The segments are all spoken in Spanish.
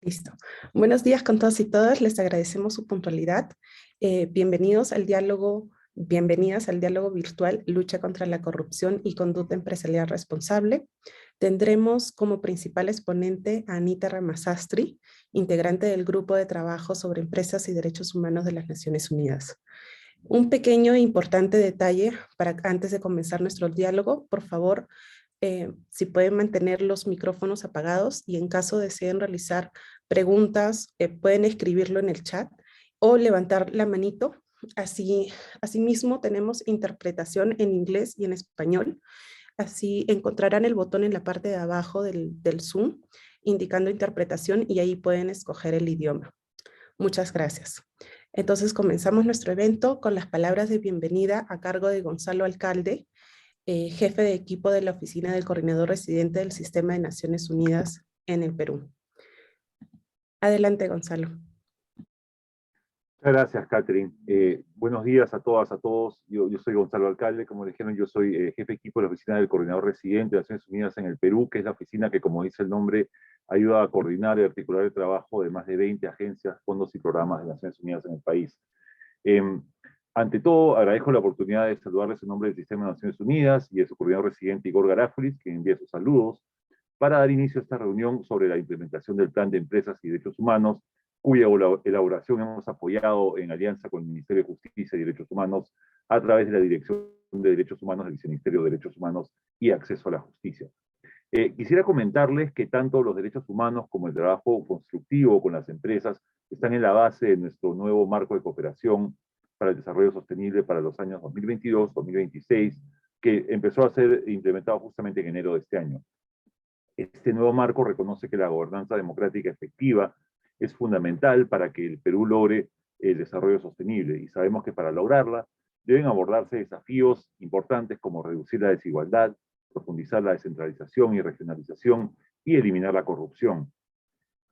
Listo. Buenos días con todos y todas. Les agradecemos su puntualidad. Bienvenidas al diálogo virtual Lucha contra la corrupción y conducta empresarial responsable. Tendremos como principal exponente a Anita Ramasastri, integrante del Grupo de Trabajo sobre Empresas y Derechos Humanos de las Naciones Unidas. Un pequeño e importante detalle para antes de comenzar nuestro diálogo, por favor, si pueden mantener los micrófonos apagados y en caso deseen realizar preguntas, pueden escribirlo en el chat o levantar la manito. Asimismo, tenemos interpretación en inglés y en español. Así encontrarán el botón en la parte de abajo del Zoom indicando interpretación y ahí pueden escoger el idioma. Muchas gracias. Entonces comenzamos nuestro evento con las palabras de bienvenida a cargo de Gonzalo Alcalde, jefe de equipo de la Oficina del Coordinador Residente del Sistema de Naciones Unidas en el Perú. Adelante, Gonzalo. Muchas gracias, Catherine. Buenos días a todas, a todos. Yo soy Gonzalo Alcalde, como dijeron, yo soy jefe de equipo de la Oficina del Coordinador Residente de Naciones Unidas en el Perú, que es la oficina que, como dice el nombre, ayuda a coordinar y articular el trabajo de más de 20 agencias, fondos y programas de Naciones Unidas en el país. Ante todo, agradezco la oportunidad de saludarles en nombre del Sistema de Naciones Unidas y de su coordinador residente Igor Garáfolis, que envía sus saludos, para dar inicio a esta reunión sobre la implementación del Plan de Empresas y Derechos Humanos, cuya elaboración hemos apoyado en alianza con el Ministerio de Justicia y Derechos Humanos a través de la Dirección de Derechos Humanos del Viceministerio de Derechos Humanos y Acceso a la Justicia. Quisiera comentarles que tanto los derechos humanos como el trabajo constructivo con las empresas están en la base de nuestro nuevo marco de cooperación para el desarrollo sostenible para los años 2022-2026, que empezó a ser implementado justamente en enero de este año. Este nuevo marco reconoce que la gobernanza democrática efectiva es fundamental para que el Perú logre el desarrollo sostenible, y sabemos que para lograrla deben abordarse desafíos importantes como reducir la desigualdad, profundizar la descentralización y regionalización y eliminar la corrupción.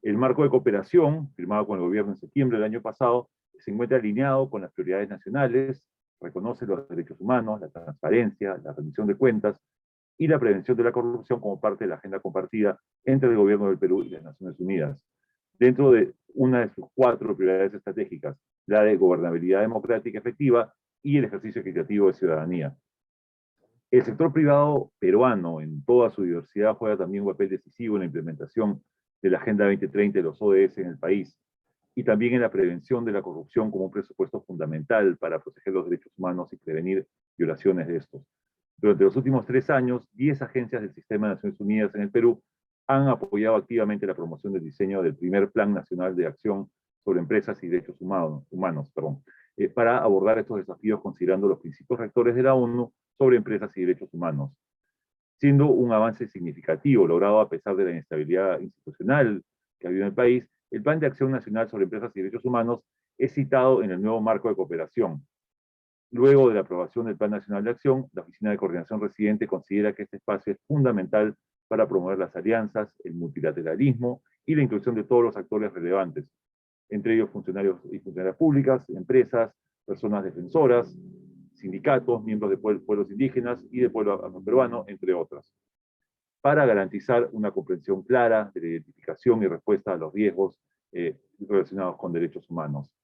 El marco de cooperación, firmado con el gobierno en septiembre del año pasado, se encuentra alineado con las prioridades nacionales, reconoce los derechos humanos, la transparencia, la rendición de cuentas y la prevención de la corrupción como parte de la agenda compartida entre el gobierno del Perú y las Naciones Unidas. Dentro de una de sus 4 prioridades estratégicas, la de gobernabilidad democrática efectiva y el ejercicio equitativo de ciudadanía. El sector privado peruano, en toda su diversidad, juega también un papel decisivo en la implementación de la Agenda 2030 de los ODS en el país, y también en la prevención de la corrupción como un presupuesto fundamental para proteger los derechos humanos y prevenir violaciones de estos. Durante los últimos 3 años, 10 agencias del Sistema de Naciones Unidas en el Perú han apoyado activamente la promoción del diseño del primer Plan Nacional de Acción sobre Empresas y Derechos Humanos, para abordar estos desafíos considerando los principios rectores de la ONU sobre empresas y derechos humanos, siendo un avance significativo logrado a pesar de la inestabilidad institucional que ha habido en el país. El Plan de Acción Nacional sobre Empresas y Derechos Humanos es citado en el nuevo marco de cooperación. Luego de la aprobación del Plan Nacional de Acción, la Oficina de Coordinación Residente considera que este espacio es fundamental para promover las alianzas, el multilateralismo y la inclusión de todos los actores relevantes, entre ellos funcionarios y funcionarias públicas, empresas, personas defensoras, sindicatos, miembros de pueblos indígenas y del pueblo afroperuano, entre otras, para garantizar una comprensión clara de la identificación y respuesta a los riesgos relacionados con derechos humanos.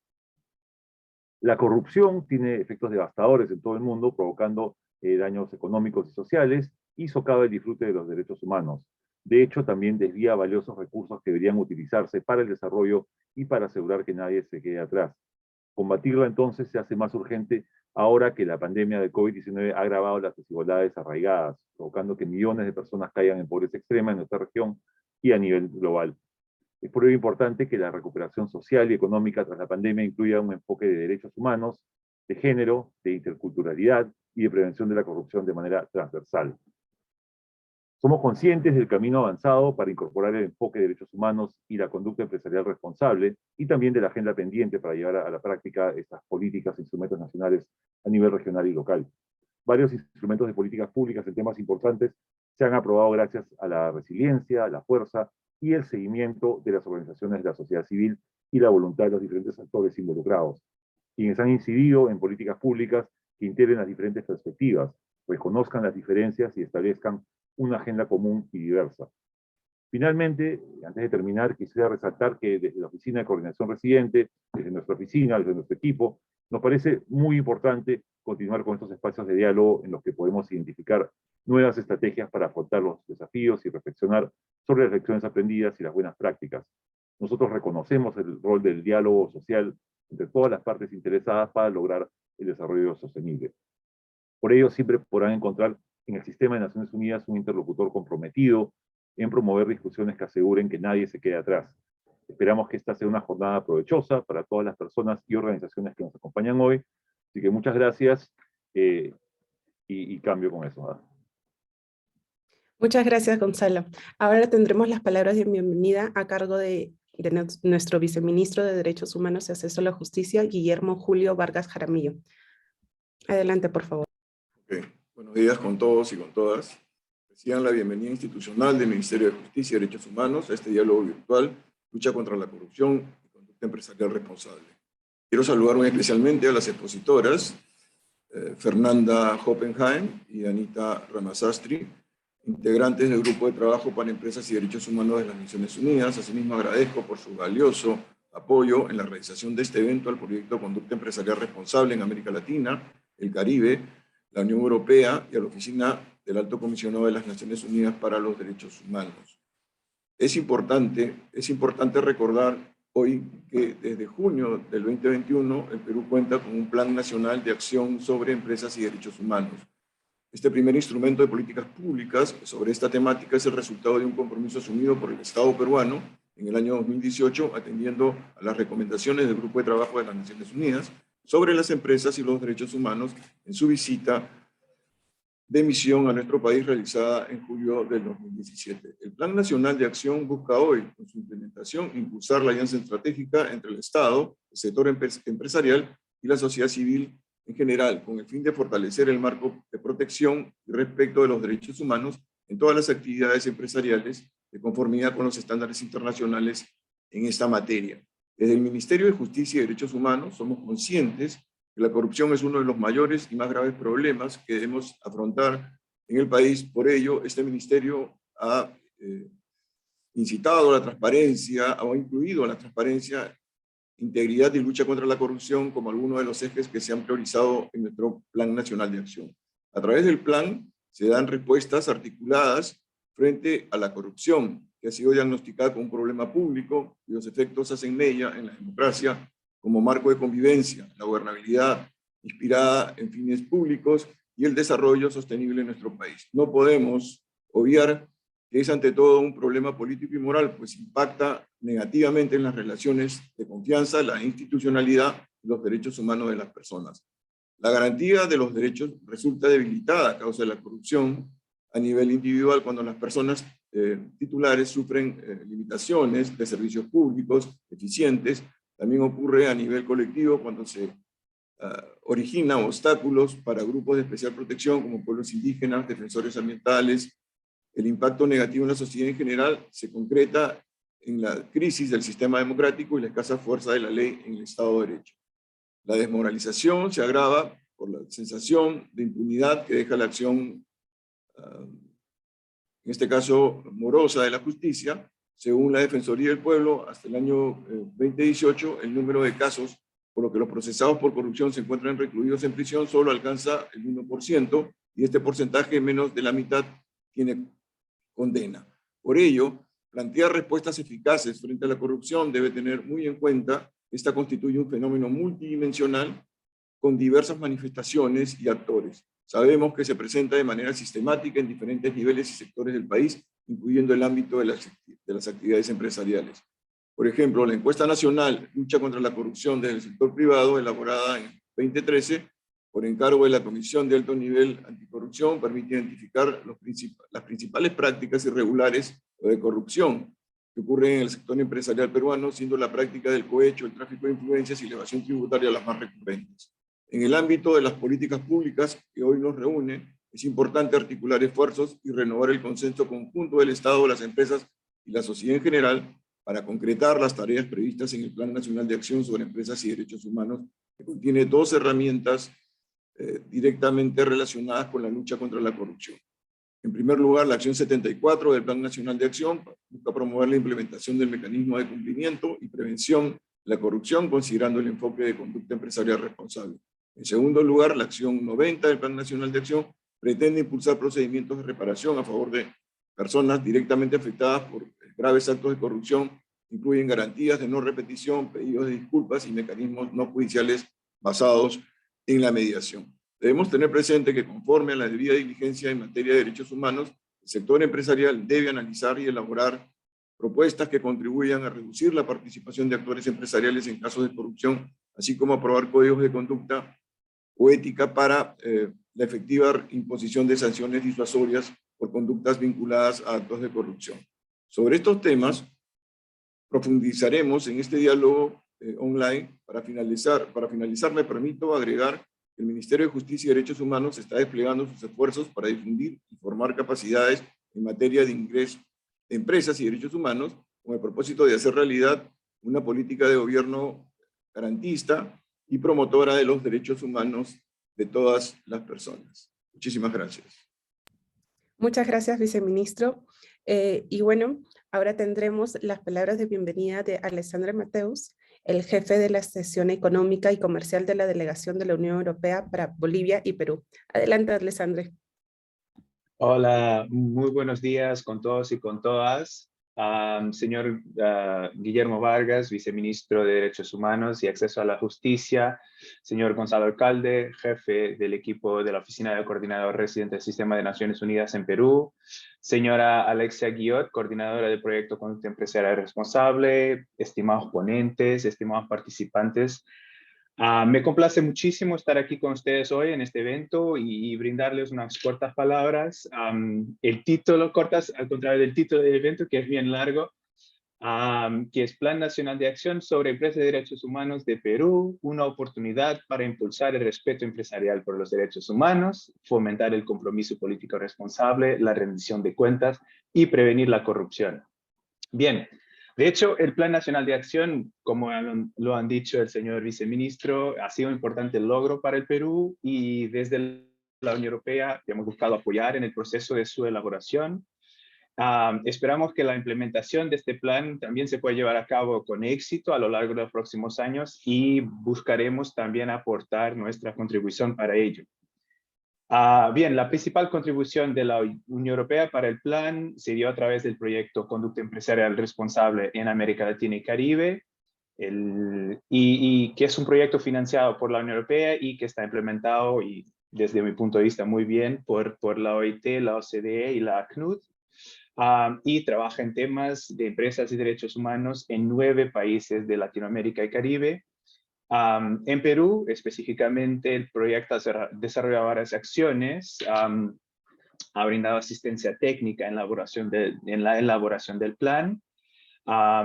La corrupción tiene efectos devastadores en todo el mundo, provocando daños económicos y sociales, y socava el disfrute de los derechos humanos. De hecho, también desvía valiosos recursos que deberían utilizarse para el desarrollo y para asegurar que nadie se quede atrás. Combatirla entonces se hace más urgente ahora que la pandemia de COVID-19 ha agravado las desigualdades arraigadas, provocando que millones de personas caigan en pobreza extrema en nuestra región y a nivel global. Es por ello importante que la recuperación social y económica tras la pandemia incluya un enfoque de derechos humanos, de género, de interculturalidad y de prevención de la corrupción de manera transversal. Somos conscientes del camino avanzado para incorporar el enfoque de derechos humanos y la conducta empresarial responsable, y también de la agenda pendiente para llevar a la práctica estas políticas e instrumentos nacionales a nivel regional y local. Varios instrumentos de políticas públicas en temas importantes se han aprobado gracias a la resiliencia, la fuerza y el seguimiento de las organizaciones de la sociedad civil y la voluntad de los diferentes actores involucrados, quienes han incidido en políticas públicas que integren las diferentes perspectivas, reconozcan las diferencias y establezcan una agenda común y diversa. Finalmente, antes de terminar, quisiera resaltar que desde la Oficina de Coordinación Residente, desde nuestra oficina, desde nuestro equipo, nos parece muy importante continuar con estos espacios de diálogo en los que podemos identificar nuevas estrategias para afrontar los desafíos y reflexionar sobre las lecciones aprendidas y las buenas prácticas. Nosotros reconocemos el rol del diálogo social entre todas las partes interesadas para lograr el desarrollo sostenible. Por ello, siempre podrán encontrar en el sistema de Naciones Unidas un interlocutor comprometido en promover discusiones que aseguren que nadie se quede atrás. Esperamos que esta sea una jornada provechosa para todas las personas y organizaciones que nos acompañan hoy. Así que muchas gracias y cambio con eso. Muchas gracias, Gonzalo. Ahora tendremos las palabras de bienvenida a cargo de nuestro viceministro de Derechos Humanos y Acceso a la Justicia, Guillermo Julio Vargas Jaramillo. Adelante, por favor. Okay. Buenos días con todos y con todas. Reciban la bienvenida institucional del Ministerio de Justicia y Derechos Humanos a este diálogo virtual, lucha contra la corrupción y conducta empresarial responsable. Quiero saludar muy especialmente a las expositoras, Fernanda Hoppenheim y Anita Ramasastri, integrantes del Grupo de Trabajo para Empresas y Derechos Humanos de las Naciones Unidas. Asimismo, agradezco por su valioso apoyo en la realización de este evento al proyecto Conducta Empresarial Responsable en América Latina, el Caribe, la Unión Europea y a la Oficina del Alto Comisionado de las Naciones Unidas para los Derechos Humanos. Es importante recordar hoy que desde junio del 2021 el Perú cuenta con un Plan Nacional de Acción sobre Empresas y Derechos Humanos. Este primer instrumento de políticas públicas sobre esta temática es el resultado de un compromiso asumido por el Estado peruano en el año 2018, atendiendo a las recomendaciones del Grupo de Trabajo de las Naciones Unidas sobre las empresas y los derechos humanos en su visita de misión a nuestro país realizada en julio del 2017. El Plan Nacional de Acción busca hoy, con su implementación, impulsar la alianza estratégica entre el Estado, el sector empresarial y la sociedad civil en general, con el fin de fortalecer el marco de protección y respeto de los derechos humanos en todas las actividades empresariales de conformidad con los estándares internacionales en esta materia. Desde el Ministerio de Justicia y Derechos Humanos somos conscientes que la corrupción es uno de los mayores y más graves problemas que debemos afrontar en el país. Por ello, este ministerio ha incitado a la transparencia, o ha incluido a la transparencia, integridad y lucha contra la corrupción como algunos de los ejes que se han priorizado en nuestro Plan Nacional de Acción. A través del plan se dan respuestas articuladas frente a la corrupción, que ha sido diagnosticada como un problema público cuyos efectos hacen mella en la democracia como marco de convivencia, la gobernabilidad inspirada en fines públicos y el desarrollo sostenible en nuestro país. No podemos obviar que es ante todo un problema político y moral, pues impacta negativamente en las relaciones de confianza, la institucionalidad y los derechos humanos de las personas. La garantía de los derechos resulta debilitada a causa de la corrupción a nivel individual cuando las personas titulares sufren limitaciones de servicios públicos eficientes. También ocurre a nivel colectivo cuando se originan obstáculos para grupos de especial protección como pueblos indígenas, defensores ambientales. El impacto negativo en la sociedad en general se concreta en la crisis del sistema democrático y la escasa fuerza de la ley en el Estado de Derecho. La desmoralización se agrava por la sensación de impunidad que deja la acción, en este caso morosa, de la justicia. Según la Defensoría del Pueblo, hasta el año 2018, el número de casos por los que los procesados por corrupción se encuentran recluidos en prisión solo alcanza el 1%, y este porcentaje, menos de la mitad, tiene condena. Por ello, plantear respuestas eficaces frente a la corrupción debe tener muy en cuenta que esta constituye un fenómeno multidimensional con diversas manifestaciones y actores. Sabemos que se presenta de manera sistemática en diferentes niveles y sectores del país, incluyendo el ámbito de las actividades empresariales. Por ejemplo, la encuesta nacional Lucha contra la corrupción desde el sector privado, elaborada en 2013, por encargo de la Comisión de Alto Nivel Anticorrupción, permite identificar las principales prácticas irregulares o de corrupción que ocurren en el sector empresarial peruano, siendo la práctica del cohecho, el tráfico de influencias y la evasión tributaria las más recurrentes. En el ámbito de las políticas públicas que hoy nos reúne, es importante articular esfuerzos y renovar el consenso conjunto del Estado, las empresas y la sociedad en general para concretar las tareas previstas en el Plan Nacional de Acción sobre Empresas y Derechos Humanos, que contiene 2 herramientas directamente relacionadas con la lucha contra la corrupción. En primer lugar, la acción 74 del Plan Nacional de Acción busca promover la implementación del mecanismo de cumplimiento y prevención de la corrupción, considerando el enfoque de conducta empresarial responsable. En segundo lugar, la acción 90 del Plan Nacional de Acción pretende impulsar procedimientos de reparación a favor de personas directamente afectadas por graves actos de corrupción, incluyen garantías de no repetición, pedidos de disculpas y mecanismos no judiciales basados en la mediación. Debemos tener presente que conforme a la debida diligencia en materia de derechos humanos, el sector empresarial debe analizar y elaborar propuestas que contribuyan a reducir la participación de actores empresariales en casos de corrupción, así como aprobar códigos de conducta o ética para la efectiva imposición de sanciones disuasorias por conductas vinculadas a actos de corrupción. Sobre estos temas, profundizaremos en este diálogo online. Para finalizar, me permito agregar que el Ministerio de Justicia y Derechos Humanos está desplegando sus esfuerzos para difundir y formar capacidades en materia de ingreso de empresas y derechos humanos, con el propósito de hacer realidad una política de gobierno garantista y promotora de los derechos humanos de todas las personas. Muchísimas gracias. Muchas gracias, viceministro. Y bueno, ahora tendremos las palabras de bienvenida de Alessandre Mateus, el jefe de la sección económica y comercial de la Delegación de la Unión Europea para Bolivia y Perú. Adelante, Alessandre. Hola, muy buenos días con todos y con todas. Señor Guillermo Vargas, viceministro de Derechos Humanos y Acceso a la Justicia, señor Gonzalo Alcalde, jefe del equipo de la Oficina del Coordinador Residente del Sistema de Naciones Unidas en Perú, señora Alexia Guillot, coordinadora del proyecto Conducta Empresarial Responsable, estimados ponentes, estimados participantes. Me complace muchísimo estar aquí con ustedes hoy en este evento y brindarles unas cortas palabras. El título, cortas al contrario del título del evento, que es bien largo, que es Plan Nacional de Acción sobre Empresas y Derechos Humanos de Perú, una oportunidad para impulsar el respeto empresarial por los derechos humanos, fomentar el compromiso político responsable, la rendición de cuentas y prevenir la corrupción. Bien. De hecho, el Plan Nacional de Acción, como lo han dicho el señor viceministro, ha sido un importante logro para el Perú y desde la Unión Europea hemos buscado apoyar en el proceso de su elaboración. Esperamos que la implementación de este plan también se pueda llevar a cabo con éxito a lo largo de los próximos años y buscaremos también aportar nuestra contribución para ello. Bien, la principal contribución de la Unión Europea para el plan se dio a través del proyecto Conducta Empresarial Responsable en América Latina y Caribe, y que es un proyecto financiado por la Unión Europea y que está implementado, y desde mi punto de vista muy bien, por la OIT, la OCDE y la ACNUD, y trabaja en temas de empresas y derechos humanos en 9 países de Latinoamérica y Caribe. En Perú, específicamente, el proyecto ha desarrollado varias acciones, ha brindado asistencia técnica en la elaboración del plan, ha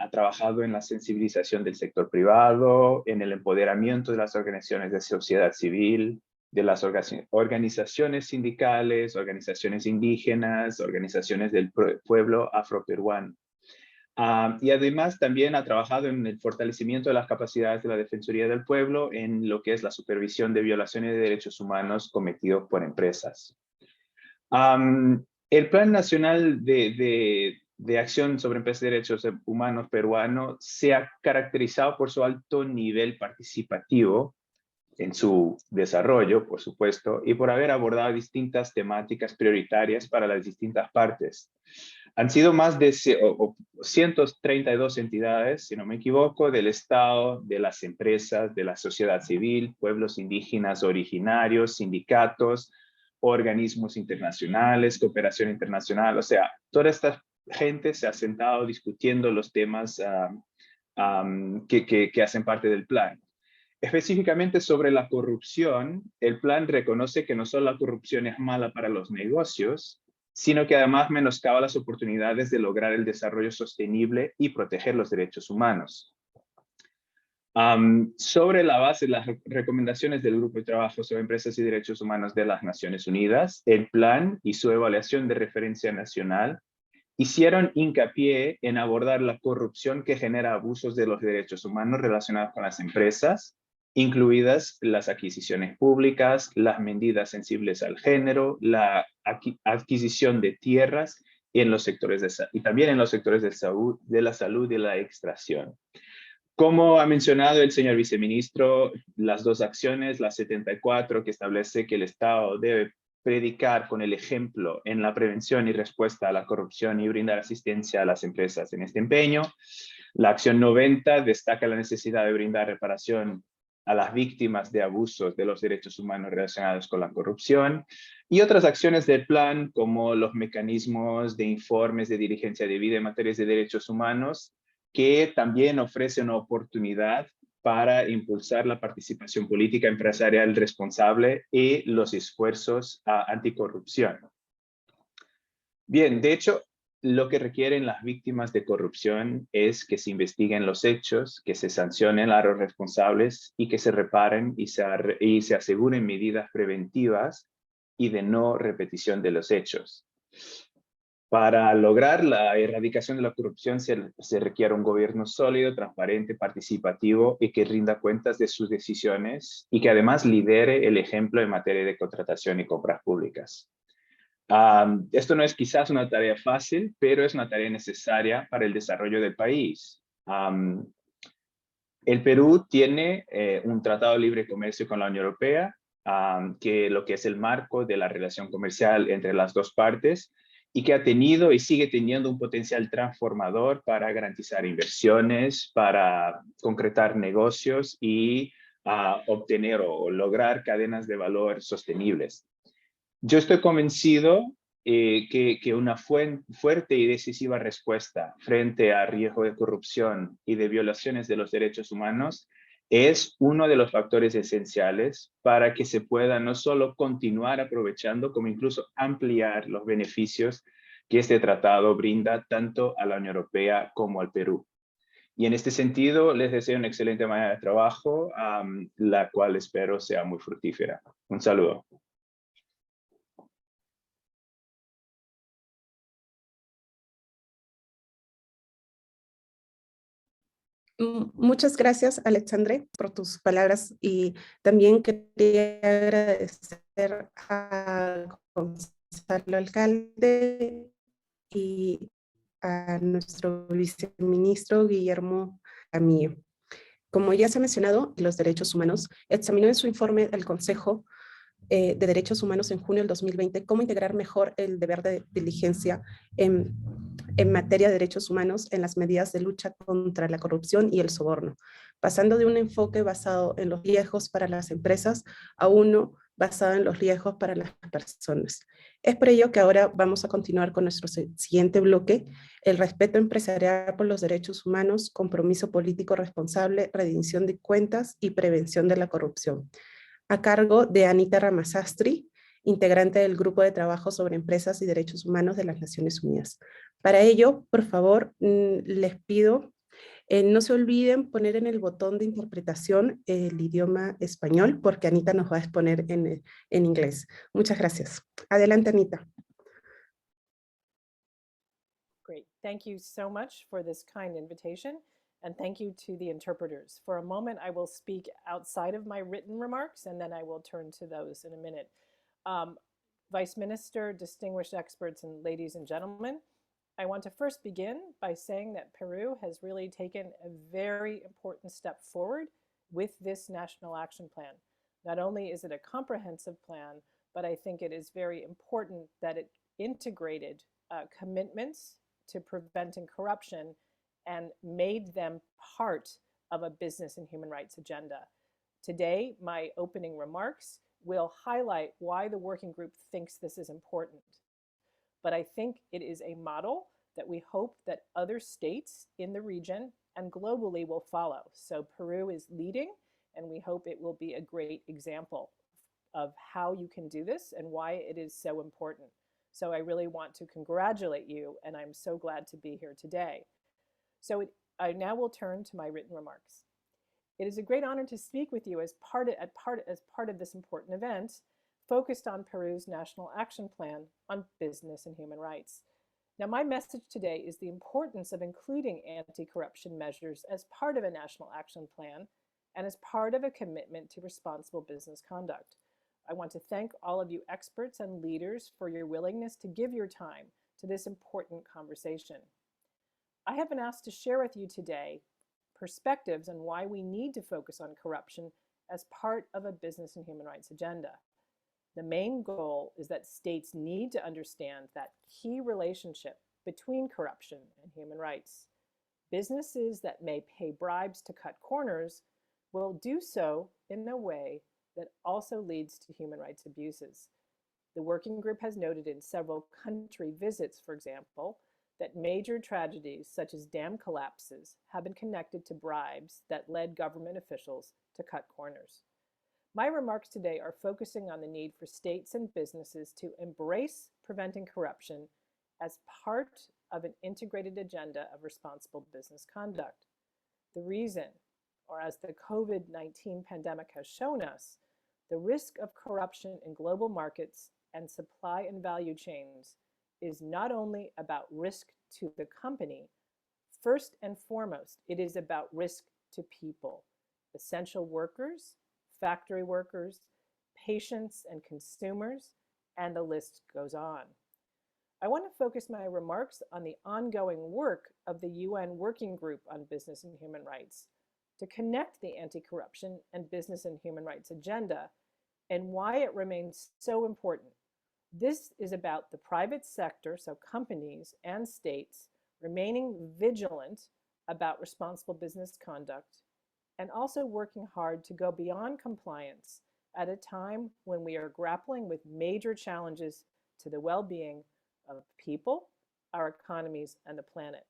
trabajado en la sensibilización del sector privado, en el empoderamiento de las organizaciones de sociedad civil, de las organizaciones sindicales, organizaciones indígenas, organizaciones del pueblo afroperuano. Y además también ha trabajado en el fortalecimiento de las capacidades de la Defensoría del Pueblo en lo que es la supervisión de violaciones de derechos humanos cometidos por empresas. El Plan Nacional de Acción sobre Empresas y Derechos Humanos peruano se ha caracterizado por su alto nivel participativo en su desarrollo, por supuesto, y por haber abordado distintas temáticas prioritarias para las distintas partes. Han sido más de 132 entidades, si no me equivoco, del Estado, de las empresas, de la sociedad civil, pueblos indígenas originarios, sindicatos, organismos internacionales, cooperación internacional. O sea, toda esta gente se ha sentado discutiendo los temas que hacen parte del plan. Específicamente sobre la corrupción, el plan reconoce que no solo la corrupción es mala para los negocios, sino que además menoscaba las oportunidades de lograr el desarrollo sostenible y proteger los derechos humanos. Sobre la base de las recomendaciones del Grupo de Trabajo sobre Empresas y Derechos Humanos de las Naciones Unidas, el plan y su evaluación de referencia nacional hicieron hincapié en abordar la corrupción que genera abusos de los derechos humanos relacionados con las empresas, incluidas las adquisiciones públicas, las medidas sensibles al género, la adquisición de tierras en los sectores y también en los sectores de la salud y la extracción. Como ha mencionado el señor viceministro, las dos acciones, la 74, que establece que el Estado debe predicar con el ejemplo en la prevención y respuesta a la corrupción y brindar asistencia a las empresas en este empeño. La acción 90 destaca la necesidad de brindar reparación a las víctimas de abusos de los derechos humanos relacionados con la corrupción, y otras acciones del plan, como los mecanismos de informes de diligencia debida en materias de derechos humanos, que también ofrece una oportunidad para impulsar la participación política empresarial responsable y los esfuerzos anticorrupción. Bien, de hecho, lo que requieren las víctimas de corrupción es que se investiguen los hechos, que se sancionen a los responsables y que se reparen y se aseguren medidas preventivas y de no repetición de los hechos. Para lograr la erradicación de la corrupción se requiere un gobierno sólido, transparente, participativo y que rinda cuentas de sus decisiones y que además lidere el ejemplo en materia de contratación y compras públicas. Esto no es quizás una tarea fácil, pero es una tarea necesaria para el desarrollo del país. El Perú tiene un tratado de libre comercio con la Unión Europea, que lo que es el marco de la relación comercial entre las dos partes, y que ha tenido y sigue teniendo un potencial transformador para garantizar inversiones, para concretar negocios y obtener o lograr cadenas de valor sostenibles. Yo estoy convencido que una fuerte y decisiva respuesta frente al riesgo de corrupción y de violaciones de los derechos humanos es uno de los factores esenciales para que se pueda no solo continuar aprovechando, como incluso ampliar los beneficios que este tratado brinda tanto a la Unión Europea como al Perú. Y en este sentido, les deseo una excelente mañana de trabajo, la cual espero sea muy fructífera. Un saludo. Muchas gracias, Alexandre, por tus palabras, y también quería agradecer a Gonzalo Alcalde y a nuestro viceministro Guillermo Amillo. Como ya se ha mencionado, los derechos humanos examinó en su informe el Consejo de Derechos Humanos en junio del 2020 cómo integrar mejor el deber de diligencia en materia de derechos humanos en las medidas de lucha contra la corrupción y el soborno, pasando de un enfoque basado en los riesgos para las empresas a uno basado en los riesgos para las personas. Es por ello que ahora vamos a continuar con nuestro siguiente bloque, el respeto empresarial por los derechos humanos, compromiso político responsable, rendición de cuentas y prevención de la corrupción, a cargo de Anita Ramasastri, integrante del Grupo de Trabajo sobre Empresas y Derechos Humanos de las Naciones Unidas. Para ello, por favor, les pido, no se olviden poner en el botón de interpretación el idioma español, porque Anita nos va a exponer en inglés. Muchas gracias. Adelante, Anita. Great. Thank you so much for this kind invitation. And thank you to the interpreters. For a moment, I will speak outside of my written remarks, and then I will turn to those in a minute. Vice Minister, distinguished experts, and ladies and gentlemen, I want to first begin by saying that Peru has really taken a very important step forward with this National Action Plan. Not only is it a comprehensive plan, but I think it is very important that it integrated commitments to preventing corruption and made them part of a business and human rights agenda. Today, my opening remarks will highlight why the working group thinks this is important. But I think it is a model that we hope that other states in the region and globally will follow. So Peru is leading, and we hope it will be a great example of how you can do this and why it is so important. So I really want to congratulate you, and I'm so glad to be here today. So I now will turn to my written remarks. It is a great honor to speak with you as part of this important event focused on Peru's National Action Plan on Business and Human Rights. Now, my message today is the importance of including anti-corruption measures as part of a national action plan and as part of a commitment to responsible business conduct. I want to thank all of you experts and leaders for your willingness to give your time to this important conversation. I have been asked to share with you today perspectives on why we need to focus on corruption as part of a business and human rights agenda. The main goal is that states need to understand that key relationship between corruption and human rights. Businesses that may pay bribes to cut corners will do so in a way that also leads to human rights abuses. The working group has noted in several country visits, for example, that major tragedies such as dam collapses have been connected to bribes that led government officials to cut corners. My remarks today are focusing on the need for states and businesses to embrace preventing corruption as part of an integrated agenda of responsible business conduct. The reason, or as the COVID-19 pandemic has shown us, the risk of corruption in global markets and supply and value chains is not only about risk to the company. First and foremost, it is about risk to people, essential workers, factory workers, patients and consumers, and the list goes on. I want to focus my remarks on the ongoing work of the UN Working Group on Business and Human Rights to connect the anti-corruption and business and human rights agenda and why it remains so important. This is about the private sector, so companies and states, remaining vigilant about responsible business conduct and also working hard to go beyond compliance at a time when we are grappling with major challenges to the well-being of people, our economies, and the planet.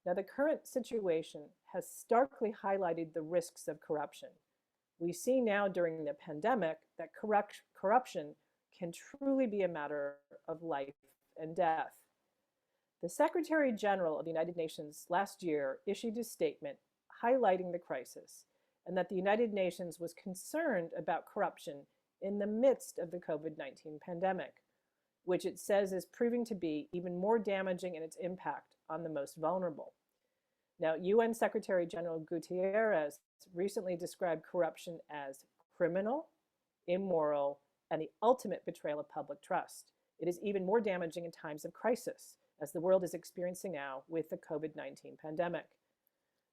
Now, the current situation has starkly highlighted the risks of corruption. We see now during the pandemic that corruption can truly be a matter of life and death. The Secretary General of the United Nations last year issued a statement highlighting the crisis and that the United Nations was concerned about corruption in the midst of the COVID-19 pandemic, which it says is proving to be even more damaging in its impact on the most vulnerable. Now, UN Secretary General Guterres recently described corruption as criminal, immoral, and the ultimate betrayal of public trust. It is even more damaging in times of crisis, as the world is experiencing now with the COVID-19 pandemic.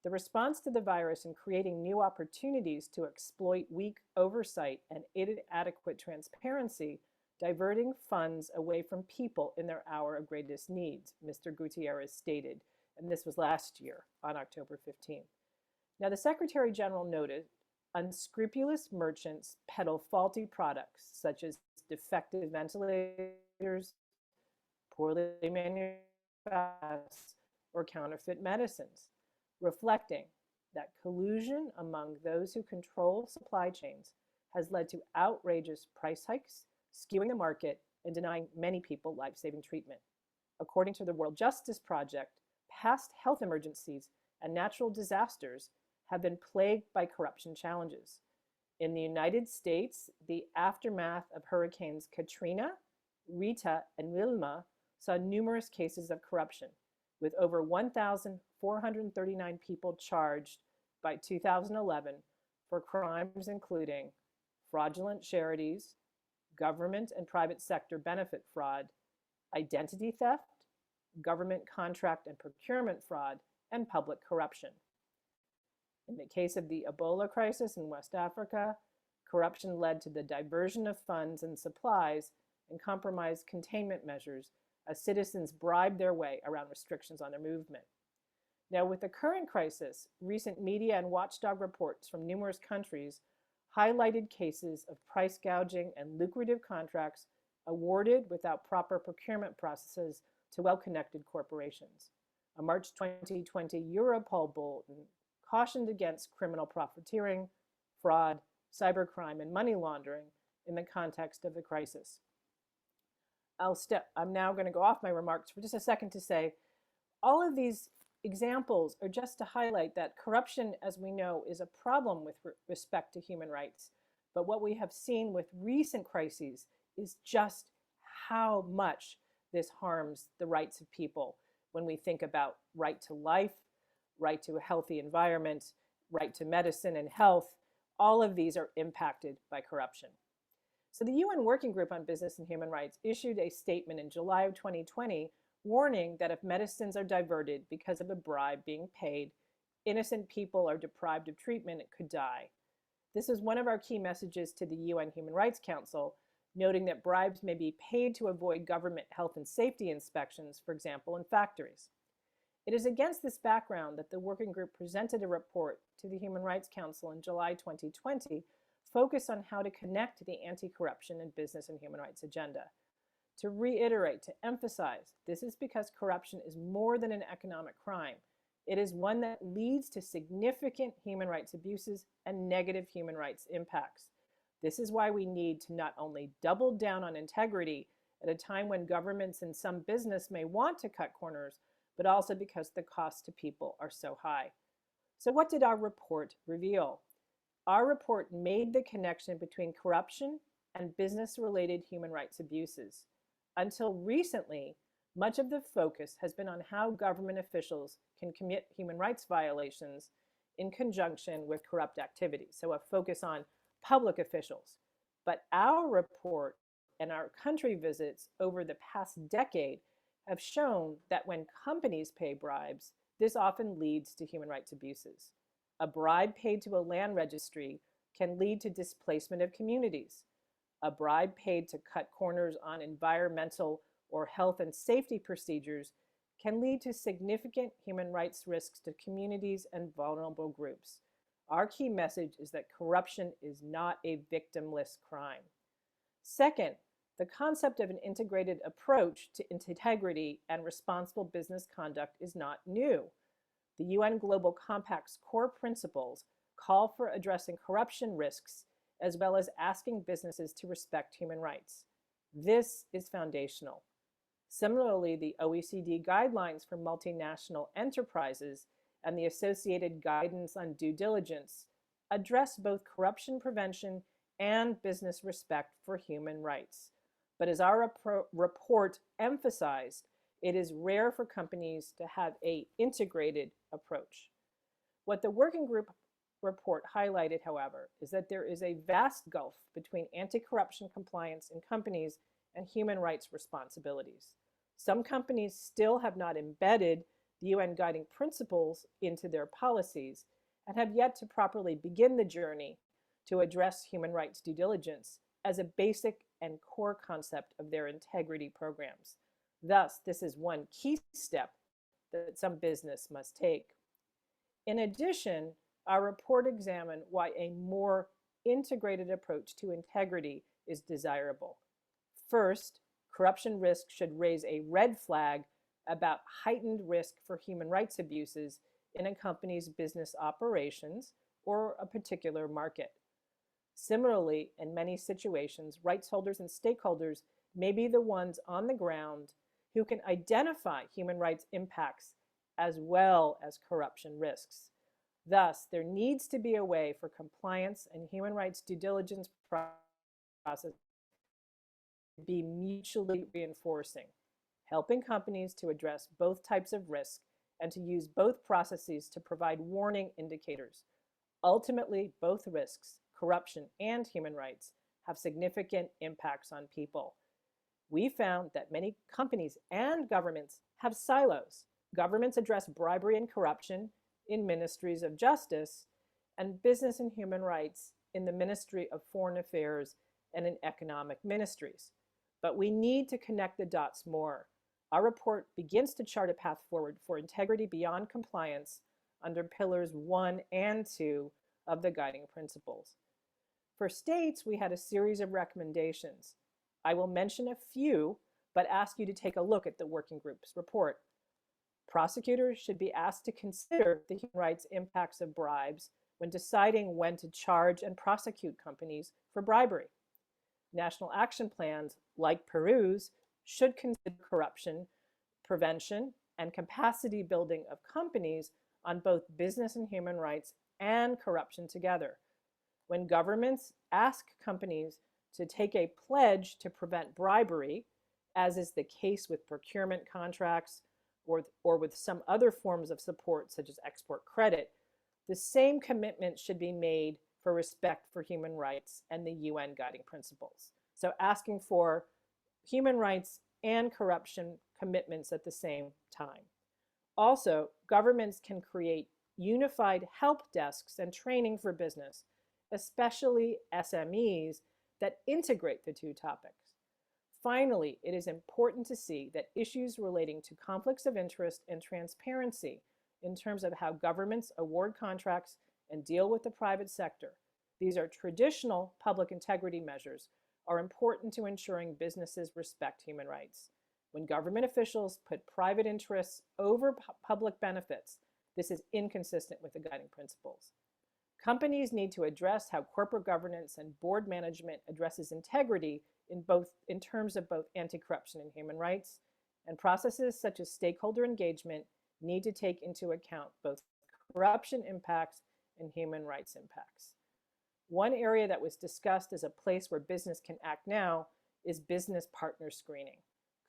The response to the virus in creating new opportunities to exploit weak oversight and inadequate transparency, diverting funds away from people in their hour of greatest needs, Mr. Guterres stated, and this was last year on October 15th. Now, the Secretary General noted unscrupulous merchants peddle faulty products such as defective ventilators, poorly manufactured or counterfeit medicines, reflecting that collusion among those who control supply chains has led to outrageous price hikes, skewing the market and denying many people life-saving treatment. According to the World Justice Project, past health emergencies and natural disasters have been plagued by corruption challenges. In the United States, the aftermath of Hurricanes Katrina, Rita, and Wilma saw numerous cases of corruption, with over 1,439 people charged by 2011 for crimes including fraudulent charities, government and private sector benefit fraud, identity theft, government contract and procurement fraud, and public corruption. In the case of the Ebola crisis in West Africa, corruption led to the diversion of funds and supplies and compromised containment measures as citizens bribed their way around restrictions on their movement. Now, with the current crisis, recent media and watchdog reports from numerous countries highlighted cases of price gouging and lucrative contracts awarded without proper procurement processes to well-connected corporations. A March 2020 Europol bulletin cautioned against criminal profiteering, fraud, cybercrime, and money laundering in the context of the crisis. I'm now going to go off my remarks for just a second to say all of these examples are just to highlight that corruption, as we know, is a problem with respect to human rights. But what we have seen with recent crises is just how much this harms the rights of people when we think about right to life, right to a healthy environment, right to medicine and health, all of these are impacted by corruption. So the UN Working Group on Business and Human Rights issued a statement in July of 2020 warning that if medicines are diverted because of a bribe being paid, innocent people are deprived of treatment and could die. This is one of our key messages to the UN Human Rights Council, noting that bribes may be paid to avoid government health and safety inspections, for example, in factories. It is against this background that the working group presented a report to the Human Rights Council in July 2020, focused on how to connect the anti-corruption and business and human rights agenda. To reiterate, to emphasize, this is because corruption is more than an economic crime. It is one that leads to significant human rights abuses and negative human rights impacts. This is why we need to not only double down on integrity at a time when governments and some business may want to cut corners, but also because the costs to people are so high. So what did our report reveal? Our report made the connection between corruption and business-related human rights abuses. Until recently, much of the focus has been on how government officials can commit human rights violations in conjunction with corrupt activities, so a focus on public officials. But our report and our country visits over the past decade have shown that when companies pay bribes, this often leads to human rights abuses. A bribe paid to a land registry can lead to displacement of communities. A bribe paid to cut corners on environmental or health and safety procedures can lead to significant human rights risks to communities and vulnerable groups. Our key message is that corruption is not a victimless crime. Second, the concept of an integrated approach to integrity and responsible business conduct is not new. The UN Global Compact's core principles call for addressing corruption risks as well as asking businesses to respect human rights. This is foundational. Similarly, the OECD guidelines for multinational enterprises and the associated guidance on due diligence address both corruption prevention and business respect for human rights. But as our report emphasized, it is rare for companies to have an integrated approach. What the working group report highlighted, however, is that there is a vast gulf between anti-corruption compliance in companies and human rights responsibilities. Some companies still have not embedded the UN guiding principles into their policies and have yet to properly begin the journey to address human rights due diligence as a basic and core concept of their integrity programs. Thus, this is one key step that some business must take. In addition, our report examined why a more integrated approach to integrity is desirable. First, corruption risk should raise a red flag about heightened risk for human rights abuses in a company's business operations or a particular market. Similarly, in many situations, rights holders and stakeholders may be the ones on the ground who can identify human rights impacts as well as corruption risks. Thus, there needs to be a way for compliance and human rights due diligence process to be mutually reinforcing, helping companies to address both types of risk and to use both processes to provide warning indicators. Ultimately, both risks, corruption and human rights, have significant impacts on people. We found that many companies and governments have silos. Governments address bribery and corruption in ministries of justice, and business and human rights in the Ministry of Foreign Affairs and in economic ministries. But we need to connect the dots more. Our report begins to chart a path forward for integrity beyond compliance under pillars 1 and 2 of the guiding principles. For states, we had a series of recommendations. I will mention a few, but ask you to take a look at the working group's report. Prosecutors should be asked to consider the human rights impacts of bribes when deciding when to charge and prosecute companies for bribery. National action plans, like Peru's, should consider corruption prevention and capacity building of companies on both business and human rights and corruption together. When governments ask companies to take a pledge to prevent bribery, as is the case with procurement contracts or with some other forms of support such as export credit, the same commitment should be made for respect for human rights and the UN guiding principles. So asking for human rights and corruption commitments at the same time. Also, governments can create unified help desks and training for business, especially SMEs, that integrate the two topics. Finally, it is important to see that issues relating to conflicts of interest and transparency in terms of how governments award contracts and deal with the private sector, these are traditional public integrity measures, are important to ensuring businesses respect human rights. When government officials put private interests over public benefits, this is inconsistent with the guiding principles. Companies need to address how corporate governance and board management addresses integrity in terms of both anti-corruption and human rights, and processes such as stakeholder engagement need to take into account both corruption impacts and human rights impacts. One area that was discussed as a place where business can act now is business partner screening.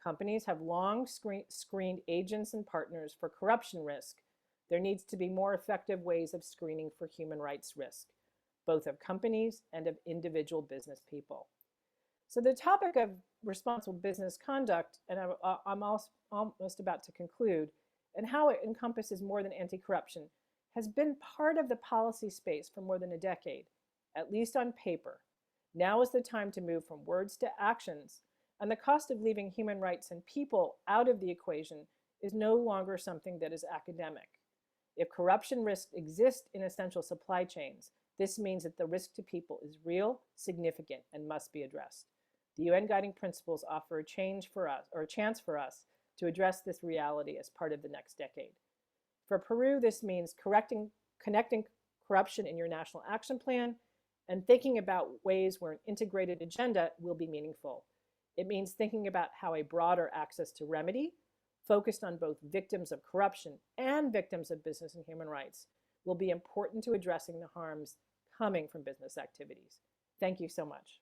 Companies have long screened agents and partners for corruption risk. There needs to be more effective ways of screening for human rights risk, both of companies and of individual business people. So the topic of responsible business conduct, and I'm almost about to conclude, and how it encompasses more than anti-corruption, has been part of the policy space for more than a decade, at least on paper. Now is the time to move from words to actions, and the cost of leaving human rights and people out of the equation is no longer something that is academic. If corruption risks exist in essential supply chains, this means that the risk to people is real, significant, and must be addressed. The UN guiding principles offer a chance for us to address this reality as part of the next decade. For Peru, this means connecting corruption in your national action plan and thinking about ways where an integrated agenda will be meaningful. It means thinking about how a broader access to remedy, focused on both victims of corruption and victims of business and human rights, will be important to addressing the harms coming from business activities. Thank you so much.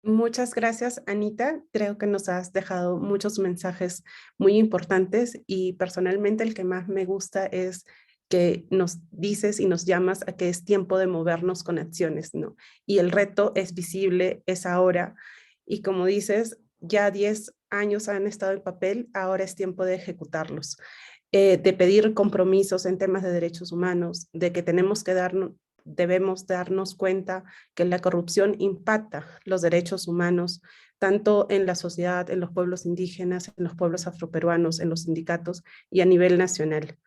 Muchas gracias, Anita. Creo que nos has dejado muchos mensajes muy importantes y personalmente el que más me gusta es que nos dices y nos llamas a que es tiempo de movernos con acciones, ¿no? Y el reto es visible, es ahora. Y como dices, ya 10 años han estado en papel, ahora es tiempo de ejecutarlos. De pedir compromisos en temas de derechos humanos, de que debemos darnos cuenta que la corrupción impacta los derechos humanos, tanto en la sociedad, en los pueblos indígenas, en los pueblos afroperuanos, en los sindicatos y a nivel nacional.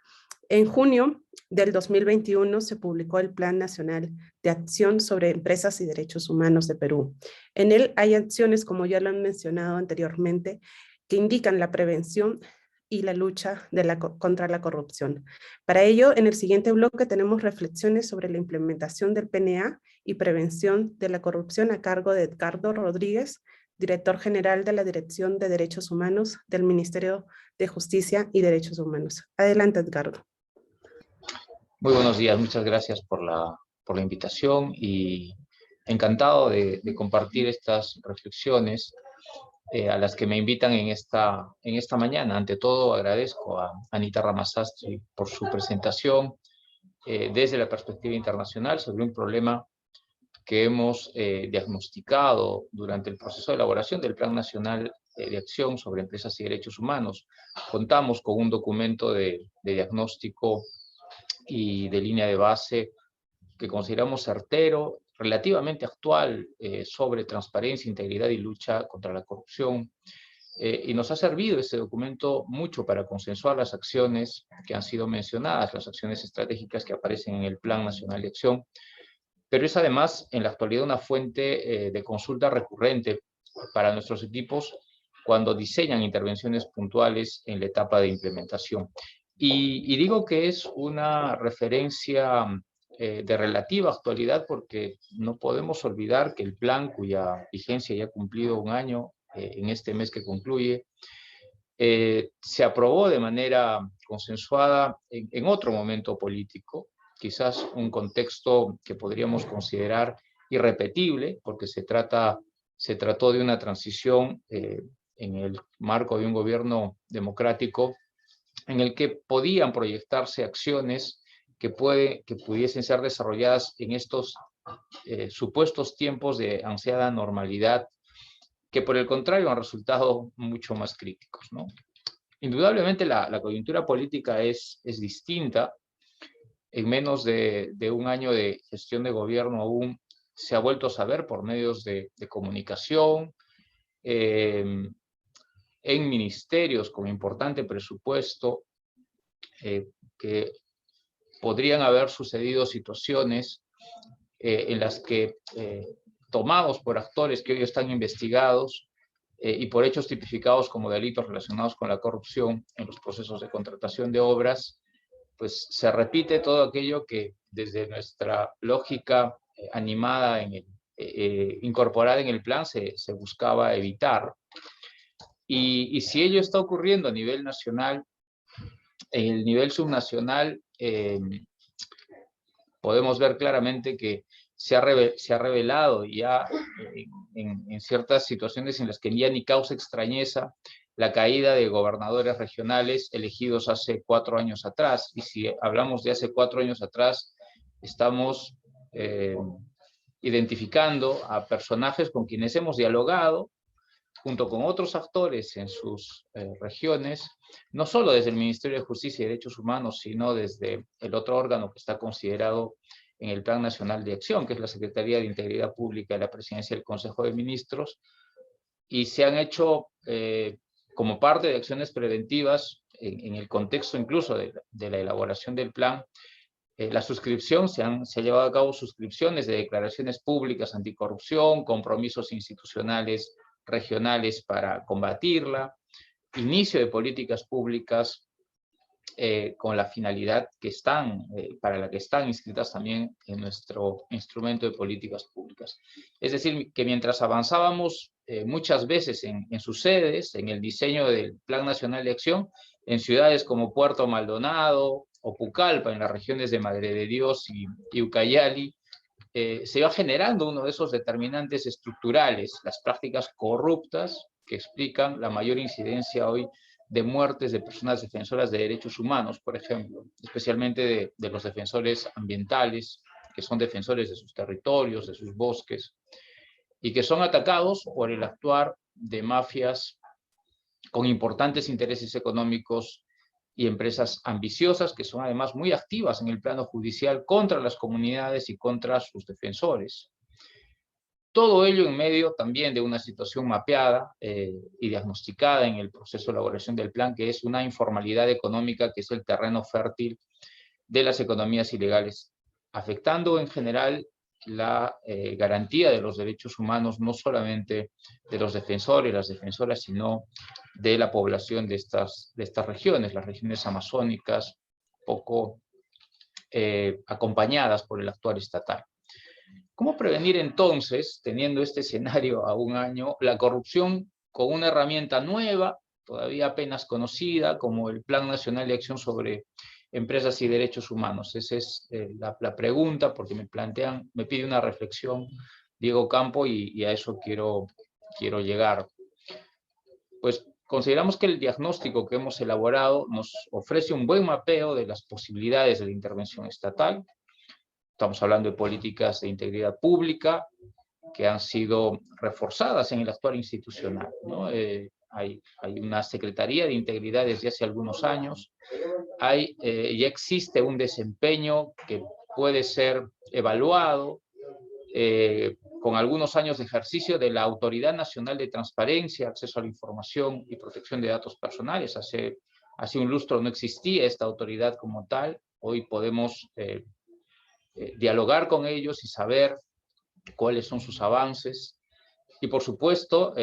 En junio del 2021 se publicó el Plan Nacional de Acción sobre Empresas y Derechos Humanos de Perú. En él hay acciones, como ya lo han mencionado anteriormente, que indican la prevención y la lucha contra la corrupción. Para ello, en el siguiente bloque tenemos reflexiones sobre la implementación del PNA y prevención de la corrupción a cargo de Edgardo Rodríguez, director general de la Dirección de Derechos Humanos del Ministerio de Justicia y Derechos Humanos. Adelante, Edgardo. Muy buenos días, muchas gracias por la invitación y encantado de compartir estas reflexiones a las que me invitan en esta mañana. Ante todo, agradezco a Anita Ramazastri por su presentación desde la perspectiva internacional sobre un problema que hemos diagnosticado durante el proceso de elaboración del Plan Nacional de Acción sobre Empresas y Derechos Humanos. Contamos con un documento de diagnóstico y de línea de base que consideramos certero, relativamente actual, sobre transparencia, integridad y lucha contra la corrupción. Y nos ha servido ese documento mucho para consensuar las acciones que han sido mencionadas, las acciones estratégicas que aparecen en el Plan Nacional de Acción, pero es además en la actualidad una fuente de consulta recurrente para nuestros equipos cuando diseñan intervenciones puntuales en la etapa de implementación. Y digo que es una referencia de relativa actualidad porque no podemos olvidar que el plan, cuya vigencia ya ha cumplido un año en este mes que concluye, se aprobó de manera consensuada en otro momento político, quizás un contexto que podríamos considerar irrepetible, porque se trató de una transición en el marco de un gobierno democrático en el que podían proyectarse acciones que pudiesen ser desarrolladas en estos supuestos tiempos de ansiada normalidad, que por el contrario han resultado mucho más críticos, ¿no? Indudablemente la coyuntura política es distinta. En menos de un año de gestión de gobierno aún se ha vuelto a saber por medios de comunicación, en ministerios con importante presupuesto, que podrían haber sucedido situaciones en las que, tomados por actores que hoy están investigados y por hechos tipificados como delitos relacionados con la corrupción en los procesos de contratación de obras, pues se repite todo aquello que desde nuestra lógica animada, incorporada en el plan, se buscaba evitar. Y si ello está ocurriendo a nivel nacional, en el nivel subnacional, podemos ver claramente que se ha revelado ya en ciertas situaciones en las que ya ni causa extrañeza la caída de gobernadores regionales elegidos hace 4 años atrás. Y si hablamos de hace 4 años atrás, estamos identificando a personajes con quienes hemos dialogado, junto con otros actores en sus regiones, no solo desde el Ministerio de Justicia y Derechos Humanos, sino desde el otro órgano que está considerado en el Plan Nacional de Acción, que es la Secretaría de Integridad Pública de la Presidencia del Consejo de Ministros, y se han hecho como parte de acciones preventivas en el contexto incluso de la elaboración del plan. La suscripción, se ha llevado a cabo suscripciones de declaraciones públicas anticorrupción, compromisos institucionales regionales para combatirla, inicio de políticas públicas con la finalidad para la que están inscritas también en nuestro instrumento de políticas públicas. Es decir, que mientras avanzábamos muchas veces en sus sedes, en el diseño del Plan Nacional de Acción, en ciudades como Puerto Maldonado o Pucallpa, en las regiones de Madre de Dios y Ucayali, se iba generando uno de esos determinantes estructurales, las prácticas corruptas que explican la mayor incidencia hoy de muertes de personas defensoras de derechos humanos, por ejemplo, especialmente de los defensores ambientales, que son defensores de sus territorios, de sus bosques, y que son atacados por el actuar de mafias con importantes intereses económicos y empresas ambiciosas que son además muy activas en el plano judicial contra las comunidades y contra sus defensores. Todo ello en medio también de una situación mapeada y diagnosticada en el proceso de elaboración del plan, que es una informalidad económica que es el terreno fértil de las economías ilegales, afectando en general la garantía de los derechos humanos, no solamente de los defensores, las defensoras, sino de la población de estas regiones, las regiones amazónicas, poco acompañadas por el actuar estatal. ¿Cómo prevenir entonces, teniendo este escenario a un año, la corrupción con una herramienta nueva, todavía apenas conocida, como el Plan Nacional de Acción sobre Empresas y Derechos Humanos? Esa es la pregunta, porque me pide una reflexión Diego Campo, y a eso quiero llegar. Pues consideramos que el diagnóstico que hemos elaborado nos ofrece un buen mapeo de las posibilidades de la intervención estatal. Estamos hablando de políticas de integridad pública que han sido reforzadas en el actual institucional, ¿no? Hay una Secretaría de Integridad desde hace algunos años. Ya existe un desempeño que puede ser evaluado con algunos años de ejercicio de la Autoridad Nacional de Transparencia, Acceso a la Información y Protección de Datos Personales. Hace un lustro no existía esta autoridad como tal. Hoy podemos dialogar con ellos y saber cuáles son sus avances. Y por supuesto,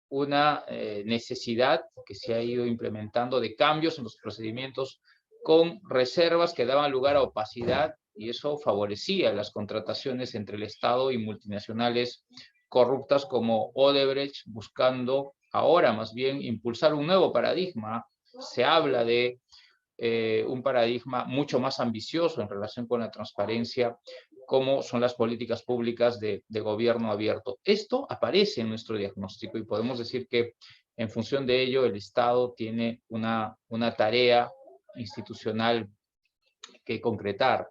una necesidad que se ha ido implementando de cambios en los procedimientos con reservas que daban lugar a opacidad, y eso favorecía las contrataciones entre el Estado y multinacionales corruptas como Odebrecht, buscando ahora más bien impulsar un nuevo paradigma. Se habla de un paradigma mucho más ambicioso en relación con la transparencia, como son las políticas públicas de gobierno abierto. Esto aparece en nuestro diagnóstico y podemos decir que En función de ello, el Estado tiene una tarea institucional que concretar.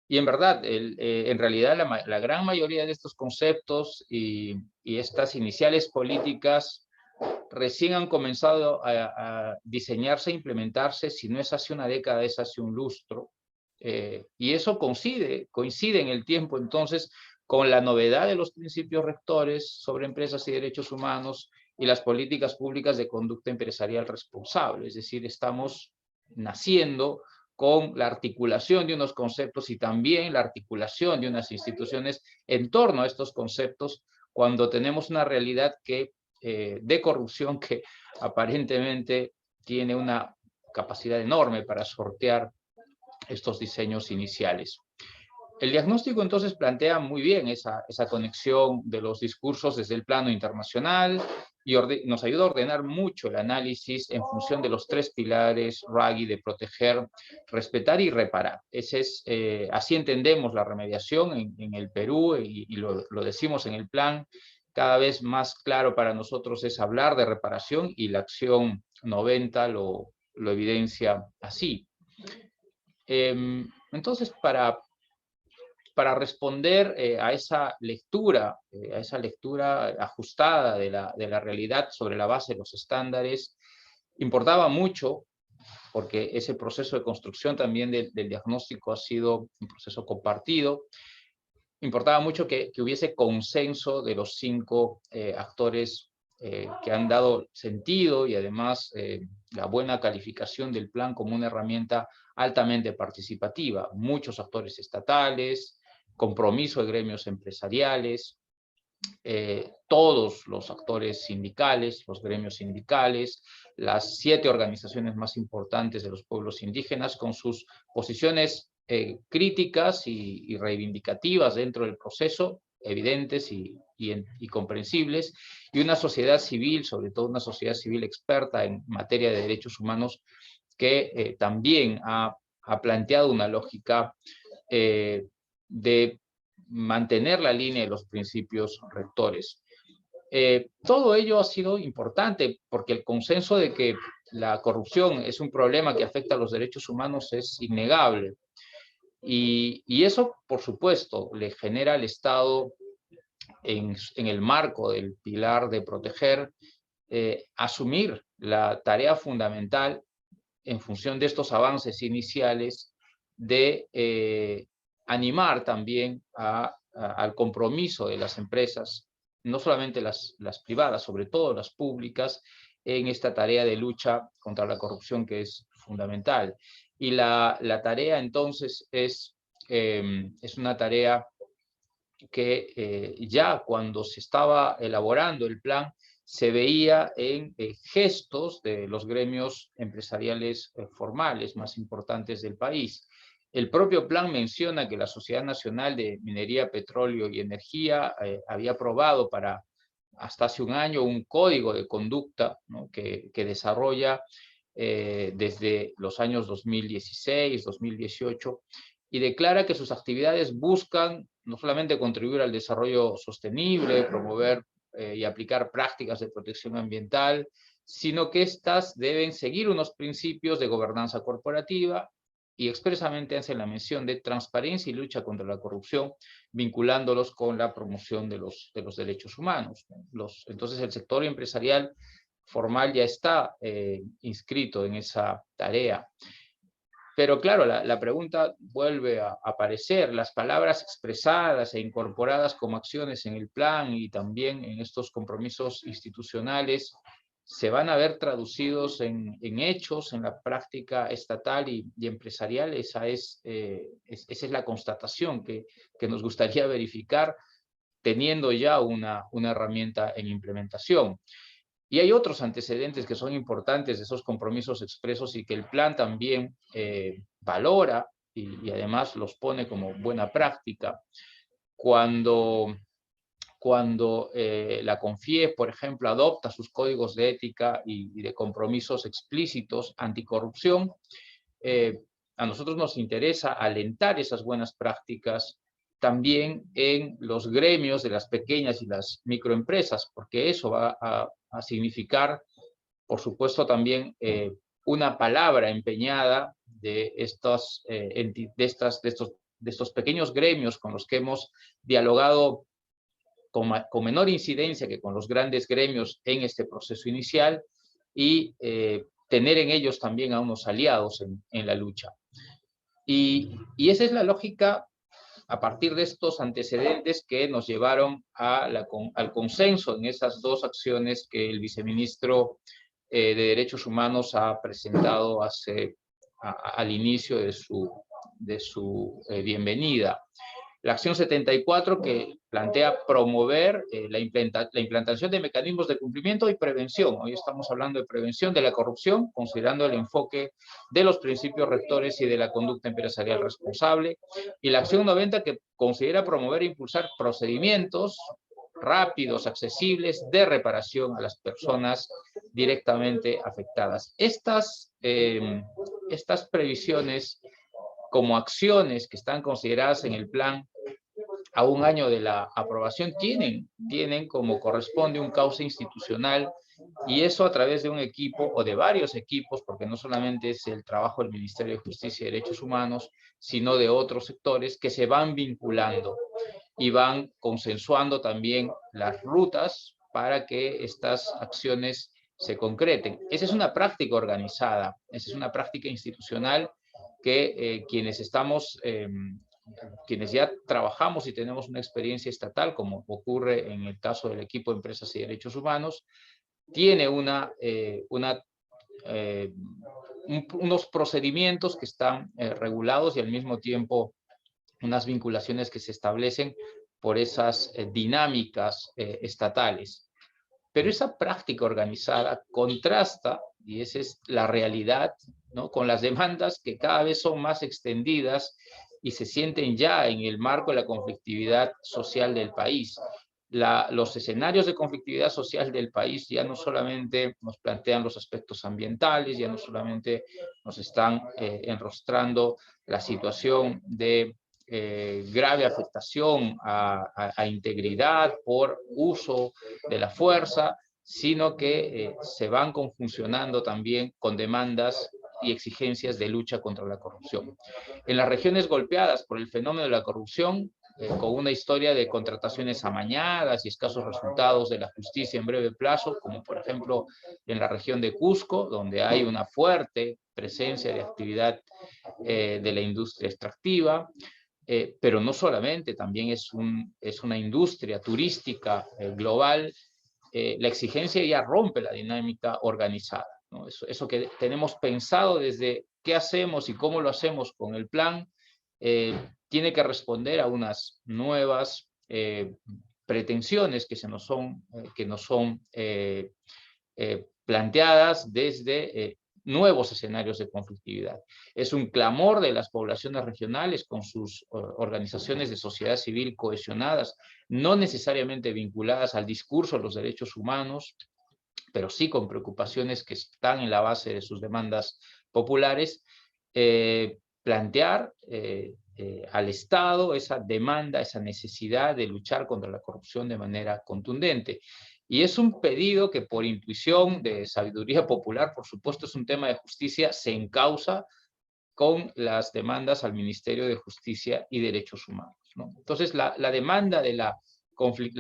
Y en verdad, en realidad la gran mayoría de estos conceptos y estas iniciales políticas recién han comenzado a diseñarse e implementarse, si no es hace una década, es hace un lustro. Y eso coincide en el tiempo, entonces, con la novedad de los principios rectores sobre empresas y derechos humanos y las políticas públicas de conducta empresarial responsable. Es decir, estamos naciendo con la articulación de unos conceptos y también la articulación de unas instituciones en torno a estos conceptos, cuando tenemos una realidad de corrupción que aparentemente tiene una capacidad enorme para sortear estos diseños iniciales. El diagnóstico entonces plantea muy bien esa conexión de los discursos desde el plano internacional y nos ayuda a ordenar mucho el análisis en función de los tres pilares RAGI de proteger, respetar y reparar. Así entendemos la remediación en el Perú y lo decimos en el plan. Cada vez más claro para nosotros es hablar de reparación y la acción 90 lo evidencia así. Entonces, para responder a esa lectura ajustada de la realidad sobre la base de los estándares, importaba mucho, porque ese proceso de construcción también del diagnóstico ha sido un proceso compartido, importaba mucho que hubiese consenso de los 5 actores que han dado sentido y además la buena calificación del plan como una herramienta altamente participativa. Muchos actores estatales, compromiso de gremios empresariales, todos los actores sindicales, los gremios sindicales, las 7 organizaciones más importantes de los pueblos indígenas con sus posiciones críticas y reivindicativas dentro del proceso, evidentes y comprensibles, y una sociedad civil, sobre todo una sociedad civil experta en materia de derechos humanos, que también ha planteado una lógica de mantener la línea de los principios rectores. Todo ello ha sido importante porque el consenso de que la corrupción es un problema que afecta a los derechos humanos es innegable. Y eso, por supuesto, le genera al Estado, en el marco del pilar de proteger, asumir la tarea fundamental en función de estos avances iniciales de animar también al compromiso de las empresas, no solamente las privadas, sobre todo las públicas, en esta tarea de lucha contra la corrupción que es fundamental. Y la tarea entonces es una tarea que ya cuando se estaba elaborando el plan se veía en gestos de los gremios empresariales formales más importantes del país. El propio plan menciona que la Sociedad Nacional de Minería, Petróleo y Energía había aprobado hasta hace un año un código de conducta, ¿no?, que desarrolla desde los años 2016, 2018, y declara que sus actividades buscan no solamente contribuir al desarrollo sostenible, promover y aplicar prácticas de protección ambiental, sino que éstas deben seguir unos principios de gobernanza corporativa y expresamente hacen la mención de transparencia y lucha contra la corrupción, vinculándolos con la promoción de los derechos humanos. Entonces el sector empresarial formal ya está inscrito en esa tarea. Pero claro, la pregunta vuelve a aparecer. Las palabras expresadas e incorporadas como acciones en el plan y también en estos compromisos institucionales se van a ver traducidos en hechos, en la práctica estatal y empresarial. Esa es la constatación que nos gustaría verificar teniendo ya una herramienta en implementación. Y hay otros antecedentes que son importantes de esos compromisos expresos y que el plan también valora y además los pone como buena práctica. Cuando la CONFIEP, por ejemplo, adopta sus códigos de ética y de compromisos explícitos anticorrupción, a nosotros nos interesa alentar esas buenas prácticas también en los gremios de las pequeñas y las microempresas, porque eso va a significar, por supuesto, también una palabra empeñada de estos pequeños gremios con los que hemos dialogado con menor incidencia que con los grandes gremios en este proceso inicial, y tener en ellos también a unos aliados en la lucha. Y esa es la lógica a partir de estos antecedentes que nos llevaron al consenso en esas dos acciones que el viceministro de Derechos Humanos ha presentado al inicio de su bienvenida. La acción 74, que plantea promover la implantación de mecanismos de cumplimiento y prevención. Hoy estamos hablando de prevención de la corrupción, considerando el enfoque de los principios rectores y de la conducta empresarial responsable. Y la acción 90, que considera promover e impulsar procedimientos rápidos, accesibles, de reparación a las personas directamente afectadas. Estas previsiones, como acciones que están consideradas en el plan a un año de la aprobación, tienen como corresponde un cauce institucional, y eso a través de un equipo o de varios equipos, porque no solamente es el trabajo del Ministerio de Justicia y Derechos Humanos, sino de otros sectores que se van vinculando y van consensuando también las rutas para que estas acciones se concreten. Esa es una práctica organizada, esa es una práctica institucional que quienes ya trabajamos y tenemos una experiencia estatal, como ocurre en el caso del equipo de Empresas y Derechos Humanos, tiene unos procedimientos que están regulados, y al mismo tiempo unas vinculaciones que se establecen por esas dinámicas estatales. Pero esa práctica organizada contrasta, y esa es la realidad, ¿no?, con las demandas que cada vez son más extendidas y se sienten ya en el marco de la conflictividad social del país. Los escenarios de conflictividad social del país ya no solamente nos plantean los aspectos ambientales, ya no solamente nos están enrostrando la situación de grave afectación a integridad por uso de la fuerza, sino que se van conjuncionando también con demandas y exigencias de lucha contra la corrupción. En las regiones golpeadas por el fenómeno de la corrupción, con una historia de contrataciones amañadas y escasos resultados de la justicia en breve plazo, como por ejemplo en la región de Cusco, donde hay una fuerte presencia de actividad de la industria extractiva, pero no solamente, también es una industria turística global. La exigencia ya rompe la dinámica organizada, ¿no? Eso que tenemos pensado desde qué hacemos y cómo lo hacemos con el plan, tiene que responder a unas nuevas pretensiones que nos son planteadas desde nuevos escenarios de conflictividad. Es un clamor de las poblaciones regionales con sus organizaciones de sociedad civil cohesionadas, no necesariamente vinculadas al discurso de los derechos humanos, pero sí con preocupaciones que están en la base de sus demandas populares, plantear al Estado esa demanda, esa necesidad de luchar contra la corrupción de manera contundente. Y es un pedido que, por intuición de sabiduría popular, por supuesto, es un tema de justicia, se encausa con las demandas al Ministerio de Justicia y Derechos Humanos, ¿no? Entonces, la demanda de la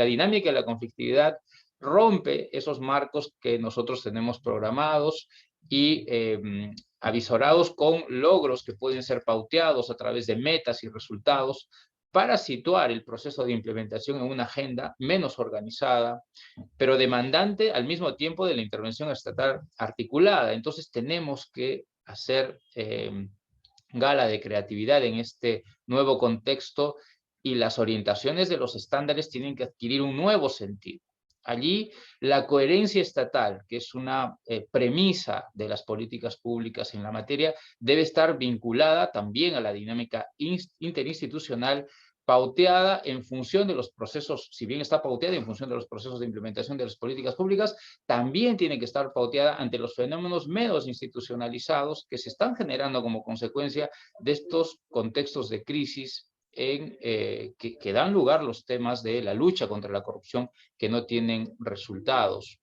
dinámica de la conflictividad rompe esos marcos que nosotros tenemos programados y avisorados con logros que pueden ser pauteados a través de metas y resultados, para situar el proceso de implementación en una agenda menos organizada, pero demandante al mismo tiempo de la intervención estatal articulada. Entonces tenemos que hacer gala de creatividad en este nuevo contexto, y las orientaciones de los estándares tienen que adquirir un nuevo sentido. Allí la coherencia estatal, que es una premisa de las políticas públicas en la materia, debe estar vinculada también a la dinámica interinstitucional, pauteada en función de los procesos. Si bien está pauteada en función de los procesos de implementación de las políticas públicas, también tiene que estar pauteada ante los fenómenos menos institucionalizados que se están generando como consecuencia de estos contextos de crisis que dan lugar los temas de la lucha contra la corrupción que no tienen resultados.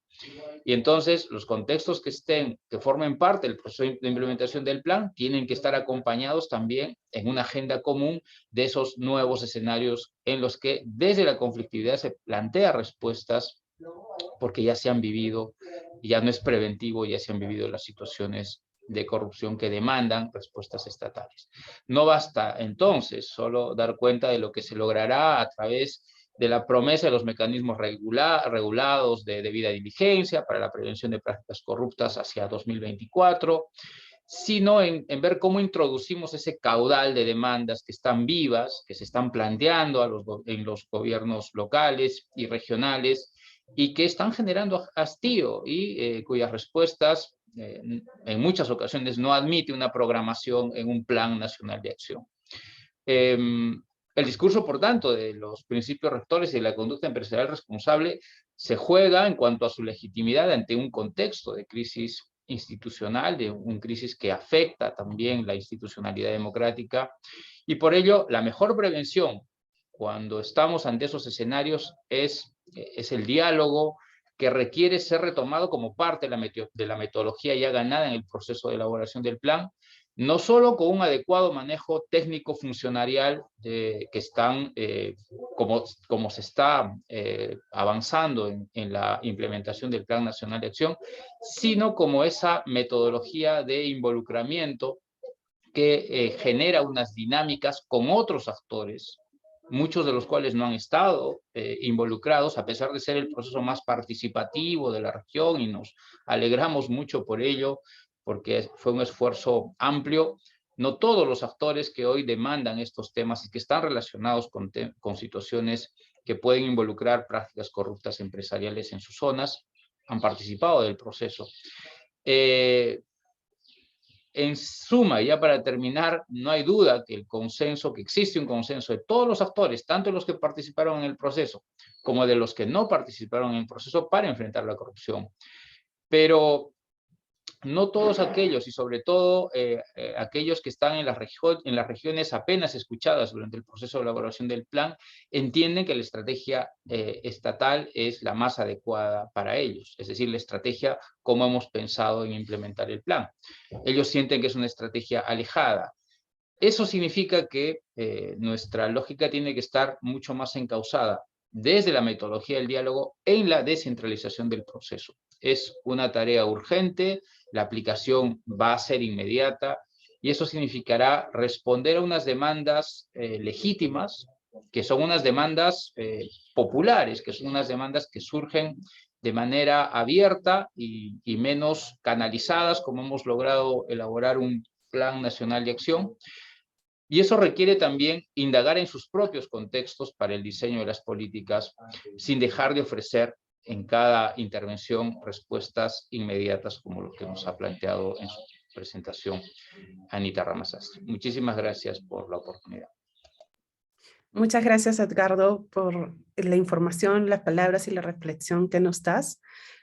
Y entonces los contextos que formen parte del proceso de implementación del plan tienen que estar acompañados también en una agenda común de esos nuevos escenarios en los que desde la conflictividad se plantea respuestas porque ya se han vivido, ya no es preventivo, ya se han vivido las situaciones de corrupción que demandan respuestas estatales. No basta entonces solo dar cuenta de lo que se logrará a través de la promesa de los mecanismos regulados de debida diligencia para la prevención de prácticas corruptas hacia 2024, sino en ver cómo introducimos ese caudal de demandas que están vivas, que se están planteando en los gobiernos locales y regionales y que están generando hastío y cuyas respuestas en muchas ocasiones no admite una programación en un plan nacional de acción. El discurso, por tanto, de los principios rectores y de la conducta empresarial responsable se juega en cuanto a su legitimidad ante un contexto de crisis institucional, de una crisis que afecta también la institucionalidad democrática, y por ello la mejor prevención cuando estamos ante esos escenarios es el diálogo, que requiere ser retomado como parte de la metodología ya ganada en el proceso de elaboración del plan, no solo con un adecuado manejo técnico funcionarial que están, como se está avanzando en la implementación del Plan Nacional de Acción, sino como esa metodología de involucramiento que genera unas dinámicas con otros actores, muchos de los cuales no han estado involucrados, a pesar de ser el proceso más participativo de la región, y nos alegramos mucho por ello, porque fue un esfuerzo amplio. No todos los actores que hoy demandan estos temas y que están relacionados con situaciones que pueden involucrar prácticas corruptas empresariales en sus zonas han participado del proceso. En suma, ya para terminar, no hay duda que existe un consenso de todos los actores, tanto los que participaron en el proceso como de los que no participaron en el proceso para enfrentar la corrupción. Pero no todos aquellos, y sobre todo aquellos que están en las regiones apenas escuchadas durante el proceso de elaboración del plan, entienden que la estrategia estatal es la más adecuada para ellos, es decir, la estrategia como hemos pensado en implementar el plan. Ellos sienten que es una estrategia alejada. Eso significa que nuestra lógica tiene que estar mucho más encauzada desde la metodología del diálogo en la descentralización del proceso. Es una tarea urgente, la aplicación va a ser inmediata y eso significará responder a unas demandas legítimas, que son unas demandas populares, que son unas demandas que surgen de manera abierta y menos canalizadas, como hemos logrado elaborar un Plan Nacional de Acción. Y eso requiere también indagar en sus propios contextos para el diseño de las políticas, sin dejar de ofrecer en cada intervención respuestas inmediatas como lo que nos ha planteado en su presentación Anita Ramazastri. Muchísimas gracias por la oportunidad. Muchas gracias, Edgardo, por la información, las palabras y la reflexión que nos das.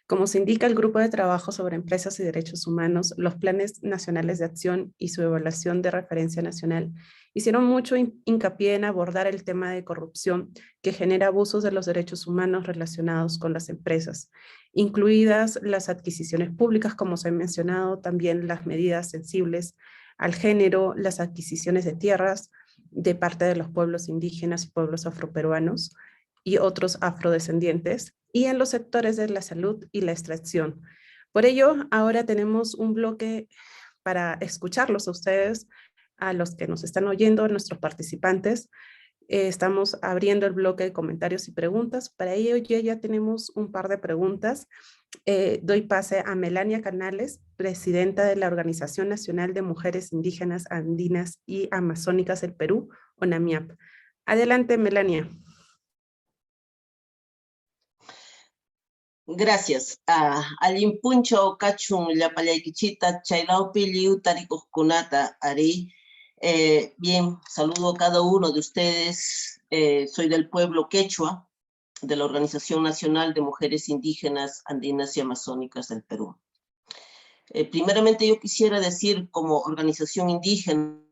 Como se indica el Grupo de Trabajo sobre Empresas y Derechos Humanos, los planes nacionales de acción y su evaluación de referencia nacional hicieron mucho hincapié en abordar el tema de corrupción que genera abusos de los derechos humanos relacionados con las empresas, incluidas las adquisiciones públicas, como se ha mencionado, también las medidas sensibles al género, las adquisiciones de tierras de parte de los pueblos indígenas y pueblos afroperuanos y otros afrodescendientes, y en los sectores de la salud y la extracción. Por ello, ahora tenemos un bloque para escucharlos a ustedes, a los que nos están oyendo, a nuestros participantes. Estamos abriendo el bloque de comentarios y preguntas. Para ello ya tenemos un par de preguntas. Doy pase a Melania Canales, presidenta de la Organización Nacional de Mujeres Indígenas Andinas y Amazónicas del Perú, ONAMIAP. Adelante, Melania. Gracias. Alimpuncho kachun llapallaykichita chaylaupi liutarikukunata ari. Bien, saludo a cada uno de ustedes. Soy del pueblo quechua, de la Organización Nacional de Mujeres Indígenas Andinas y Amazónicas del Perú. Primeramente yo quisiera decir, como organización indígena,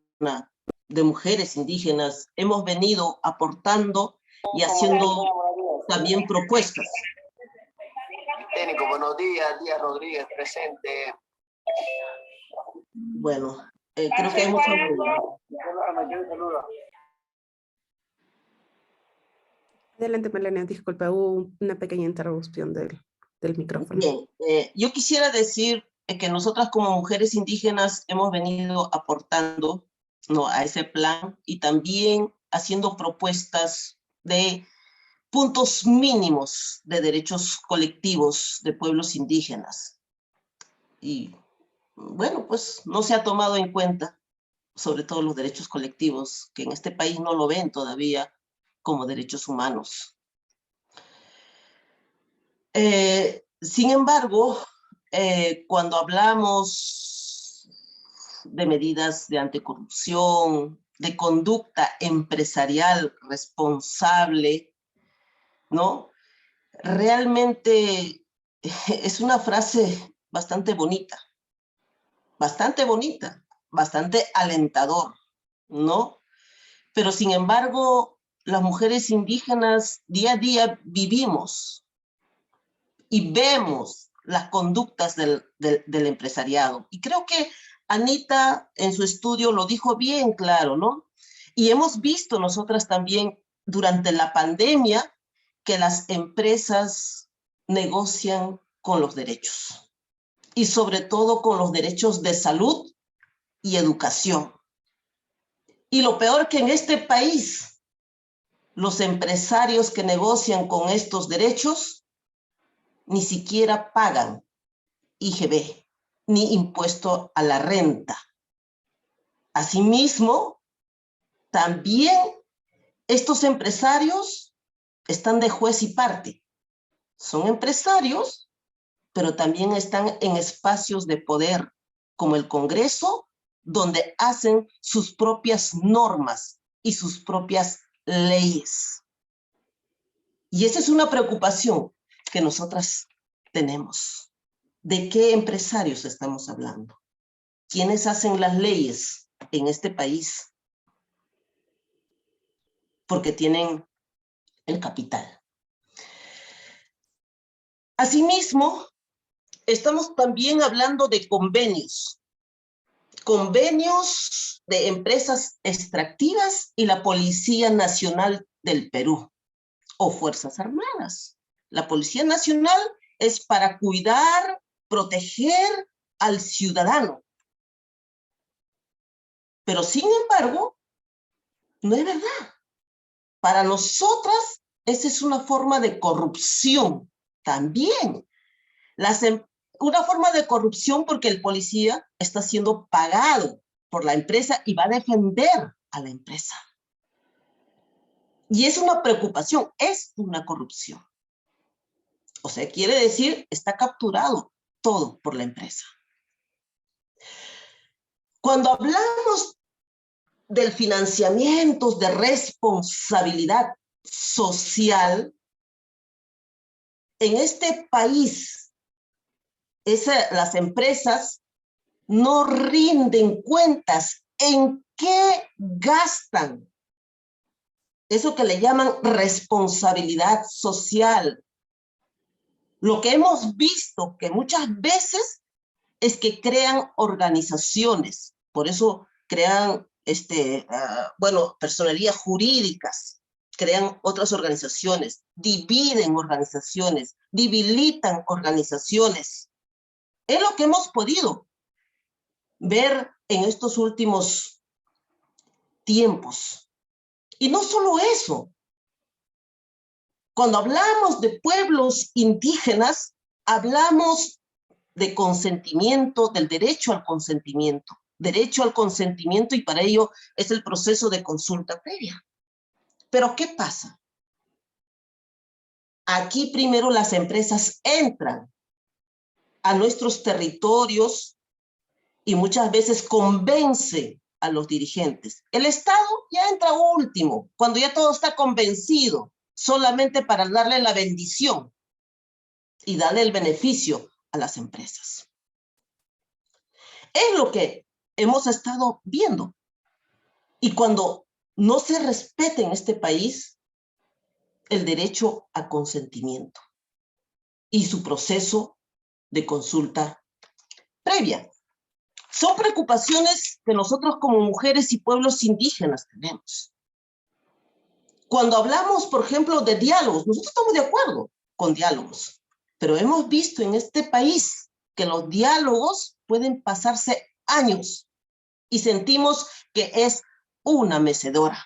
de mujeres indígenas hemos venido aportando y haciendo también propuestas. Técnico, buenos días. Díaz Rodríguez, presente. Bueno, creo que hemos hablado. Adelante, Malena, disculpa, hubo una pequeña interrupción del micrófono. Bien, yo quisiera decir que nosotras como mujeres indígenas hemos venido aportando, ¿no?, a ese plan y también haciendo propuestas de puntos mínimos de derechos colectivos de pueblos indígenas. Y bueno, pues no se ha tomado en cuenta, sobre todo los derechos colectivos, que en este país no lo ven todavía como derechos humanos. Sin embargo, cuando hablamos de medidas de anticorrupción, de conducta empresarial responsable, ¿no? Realmente es una frase bastante bonita, bastante alentador, ¿no? Pero sin embargo, las mujeres indígenas día a día vivimos y vemos las conductas del empresariado. Y creo que Anita en su estudio lo dijo bien claro, ¿no? Y hemos visto nosotras también durante la pandemia que las empresas negocian con los derechos y sobre todo con los derechos de salud y educación. Y lo peor que en este país, los empresarios que negocian con estos derechos ni siquiera pagan IGB ni impuesto a la renta. Asimismo, también estos empresarios están de juez y parte. Son empresarios, pero también están en espacios de poder, como el Congreso, donde hacen sus propias normas y sus propias leyes. Y esa es una preocupación que nosotras tenemos. ¿De qué empresarios estamos hablando? ¿Quiénes hacen las leyes en este país? Porque tienen el capital. Asimismo, estamos también hablando de convenios. Convenios de empresas extractivas y la Policía Nacional del Perú o Fuerzas Armadas. La Policía Nacional es para cuidar, proteger al ciudadano. Pero sin embargo, no es verdad. Para nosotras, esa es una forma de corrupción también. Una forma de corrupción porque el policía está siendo pagado por la empresa y va a defender a la empresa. Y es una preocupación, es una corrupción. O sea, quiere decir, está capturado todo por la empresa. Cuando hablamos del financiamiento de responsabilidad social, en este país, las empresas no rinden cuentas en qué gastan. Eso que le llaman responsabilidad social. Lo que hemos visto que muchas veces es que crean organizaciones, por eso crean personerías jurídicas, crean otras organizaciones, dividen organizaciones, debilitan organizaciones. Es lo que hemos podido ver en estos últimos tiempos. Y no solo eso. Cuando hablamos de pueblos indígenas, hablamos de consentimiento, del derecho al consentimiento. Derecho al consentimiento y para ello es el proceso de consulta previa. Pero ¿qué pasa? Aquí primero las empresas entran a nuestros territorios y muchas veces convencen a los dirigentes. El Estado ya entra último, cuando ya todo está convencido, solamente para darle la bendición y darle el beneficio a las empresas. Es lo que hemos estado viendo. Y cuando no se respeta en este país el derecho a consentimiento y su proceso de consulta previa. Son preocupaciones que nosotros como mujeres y pueblos indígenas tenemos. Cuando hablamos, por ejemplo, de diálogos, nosotros estamos de acuerdo con diálogos, pero hemos visto en este país que los diálogos pueden pasarse años y sentimos que es una mecedora.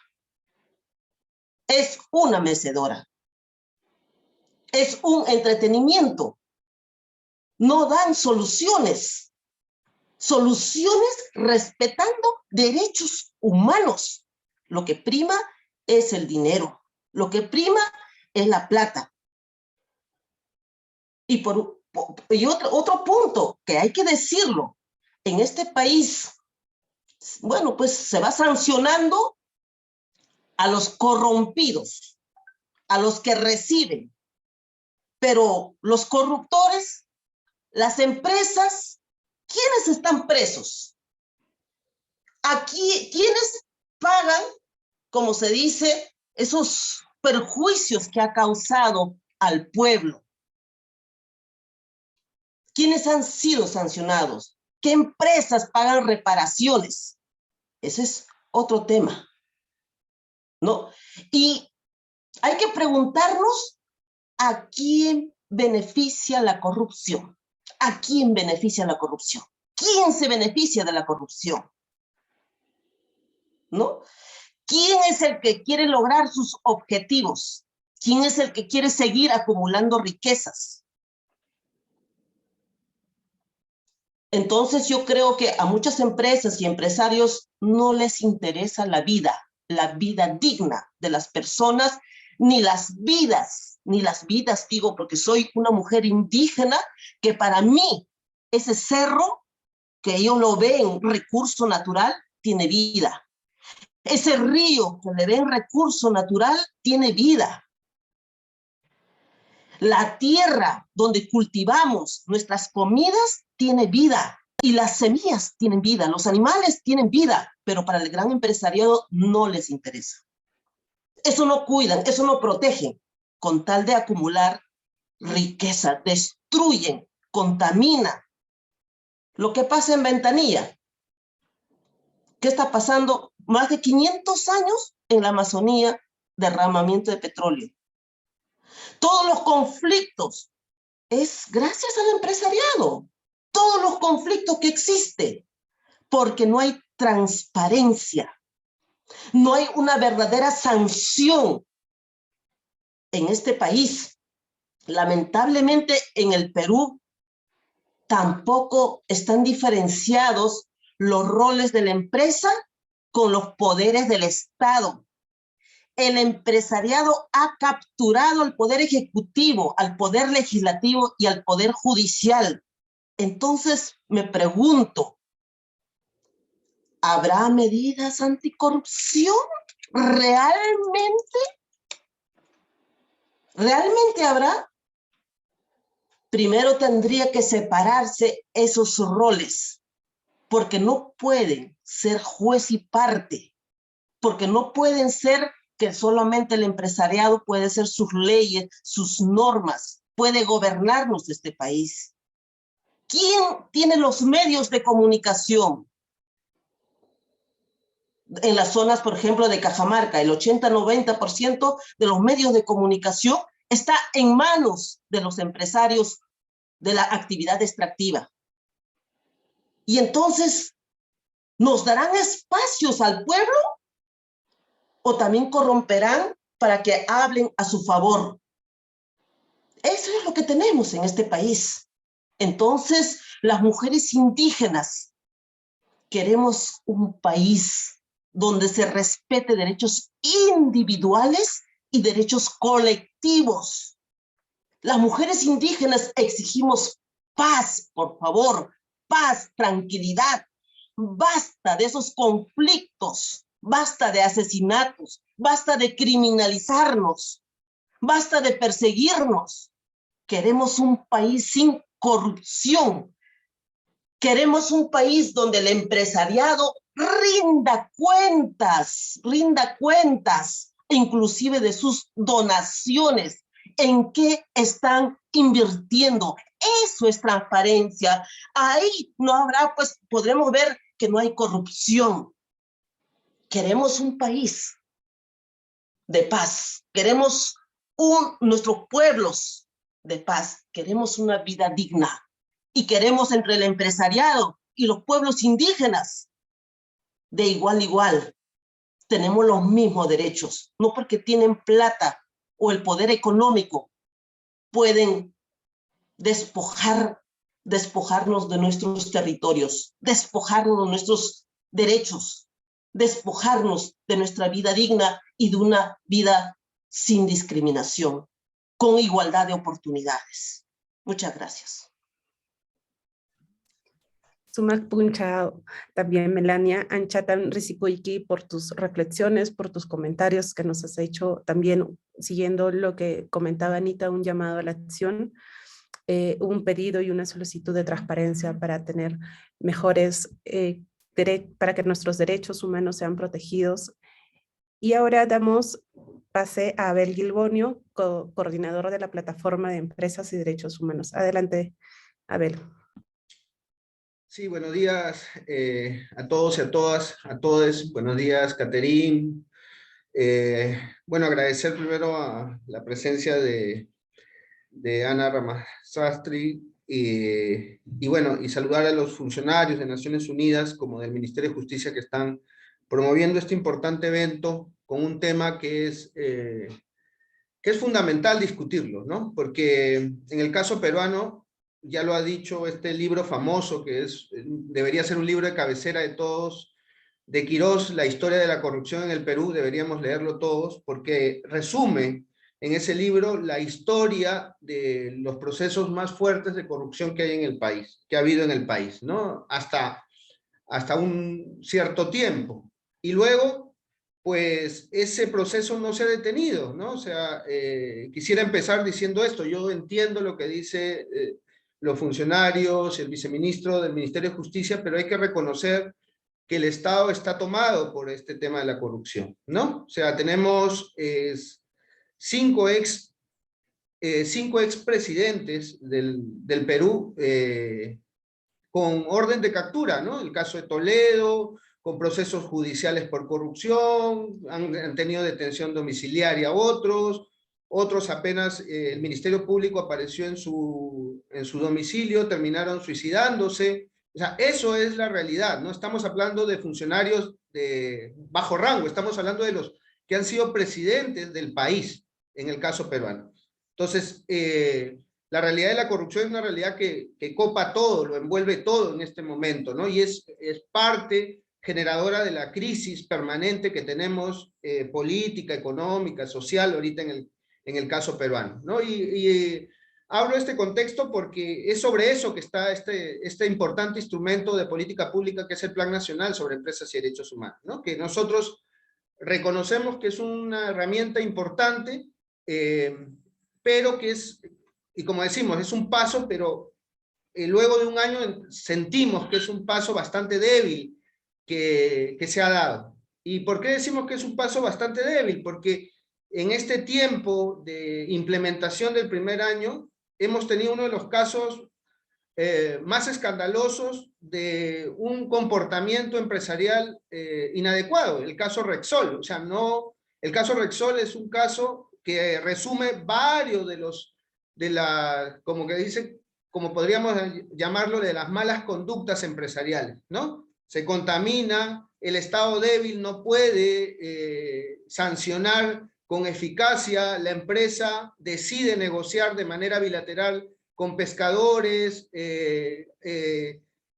Es una mecedora. Es un entretenimiento. No dan soluciones. Soluciones respetando derechos humanos. Lo que prima es el dinero. Lo que prima es la plata. Y otro punto que hay que decirlo, en este país, bueno, pues se va sancionando a los corrompidos, a los que reciben, pero los corruptores, las empresas, ¿quiénes están presos? Aquí, ¿quiénes pagan, como se dice, esos perjuicios que ha causado al pueblo? ¿Quiénes han sido sancionados? ¿Qué empresas pagan reparaciones? Ese es otro tema, ¿no? Y hay que preguntarnos a quién beneficia la corrupción. ¿A quién beneficia la corrupción? ¿Quién se beneficia de la corrupción? ¿No? ¿Quién es el que quiere lograr sus objetivos? ¿Quién es el que quiere seguir acumulando riquezas? Entonces yo creo que a muchas empresas y empresarios no les interesa la vida digna de las personas, ni las vidas, digo, porque soy una mujer indígena, que para mí ese cerro, que ellos lo ven recurso natural, tiene vida. Ese río que le ven recurso natural, tiene vida. La tierra donde cultivamos nuestras comidas tiene vida. Y las semillas tienen vida, los animales tienen vida, pero para el gran empresariado no les interesa. Eso no cuidan, eso no protegen, con tal de acumular riqueza, destruyen, contaminan. Lo que pasa en Ventanilla, ¿qué está pasando? Más de 500 años en la Amazonía, derramamiento de petróleo. Todos los conflictos es gracias al empresariado. Todos los conflictos que existen, porque no hay transparencia, no hay una verdadera sanción en este país. Lamentablemente en el Perú tampoco están diferenciados los roles de la empresa con los poderes del Estado. El empresariado ha capturado al poder ejecutivo, al poder legislativo y al poder judicial. Entonces me pregunto, ¿habrá medidas anticorrupción? ¿Realmente? ¿Realmente habrá? Primero tendría que separarse esos roles, porque no pueden ser juez y parte, porque no pueden ser que solamente el empresariado puede hacer sus leyes, sus normas, puede gobernarnos este país. ¿Quién tiene los medios de comunicación? En las zonas, por ejemplo, de Cajamarca, el 80-90% de los medios de comunicación está en manos de los empresarios de la actividad extractiva. Y entonces, ¿nos darán espacios al pueblo? ¿O también corromperán para que hablen a su favor? Eso es lo que tenemos en este país. Entonces, las mujeres indígenas queremos un país donde se respete derechos individuales y derechos colectivos. Las mujeres indígenas exigimos paz, por favor, paz, tranquilidad. Basta de esos conflictos, basta de asesinatos, basta de criminalizarnos, basta de perseguirnos. Queremos un país sin corrupción. Queremos un país donde el empresariado rinda cuentas, inclusive de sus donaciones, en qué están invirtiendo. Eso es transparencia. Ahí no habrá, pues podremos ver que no hay corrupción. Queremos un país de paz, queremos nuestros pueblos de paz, queremos una vida digna y queremos entre el empresariado y los pueblos indígenas de igual a igual. Tenemos los mismos derechos, no porque tienen plata o el poder económico pueden despojarnos de nuestros territorios, despojarnos de nuestros derechos, despojarnos de nuestra vida digna y de una vida sin discriminación, con igualdad de oportunidades. Muchas gracias. Sumak puncha también Melania Anchatan Risikoiki por tus reflexiones, por tus comentarios que nos has hecho también siguiendo lo que comentaba Anita, un llamado a la acción, un pedido y una solicitud de transparencia para tener mejores, para que nuestros derechos humanos sean protegidos. Y ahora damos pase a Abel Gilbonio, coordinador de la Plataforma de Empresas y Derechos Humanos. Adelante, Abel. Sí, buenos días a todos y a todas, a todos. Buenos días, Catherine. Bueno, agradecer primero a la presencia de Ana Ramasastri y bueno, y saludar a los funcionarios de Naciones Unidas como del Ministerio de Justicia que están promoviendo este importante evento con un tema que es fundamental discutirlo, ¿no? Porque en el caso peruano, ya lo ha dicho este libro famoso que debería ser un libro de cabecera de todos, de Quirós, La historia de la corrupción en el Perú, deberíamos leerlo todos, porque resume en ese libro la historia de los procesos más fuertes de corrupción que hay en el país, que ha habido en el país, ¿no? Hasta un cierto tiempo. Y luego, pues, ese proceso no se ha detenido, ¿no? O sea, quisiera empezar diciendo esto. Yo entiendo lo que dice los funcionarios, el viceministro del Ministerio de Justicia, pero hay que reconocer que el Estado está tomado por este tema de la corrupción, ¿no? O sea, tenemos 5 expresidentes del Perú con orden de captura, ¿no? El caso de Toledo, con procesos judiciales por corrupción, han tenido detención domiciliaria otros apenas el Ministerio Público apareció en su domicilio, terminaron suicidándose. O sea, eso es la realidad, ¿no? Estamos hablando de funcionarios de bajo rango, estamos hablando de los que han sido presidentes del país, en el caso peruano. Entonces, la realidad de la corrupción es una realidad que copa todo, lo envuelve todo en este momento, ¿no? Y es parte generadora de la crisis permanente que tenemos política, económica, social, ahorita en el caso peruano, ¿no? Hablo de este contexto porque es sobre eso que está este importante instrumento de política pública que es el Plan Nacional sobre Empresas y Derechos Humanos, ¿no? Que nosotros reconocemos que es una herramienta importante, pero que es, y como decimos, es un paso, pero luego de un año sentimos que es un paso bastante débil que se ha dado. ¿Y por qué decimos que es un paso bastante débil? Porque en este tiempo de implementación del primer año, hemos tenido uno de los casos más escandalosos de un comportamiento empresarial inadecuado, el caso Rexol. O sea, el caso Rexol es un caso que resume varios como podríamos llamarlo, de las malas conductas empresariales, ¿no? Se contamina, el Estado débil no puede sancionar con eficacia, la empresa decide negociar de manera bilateral con pescadores, y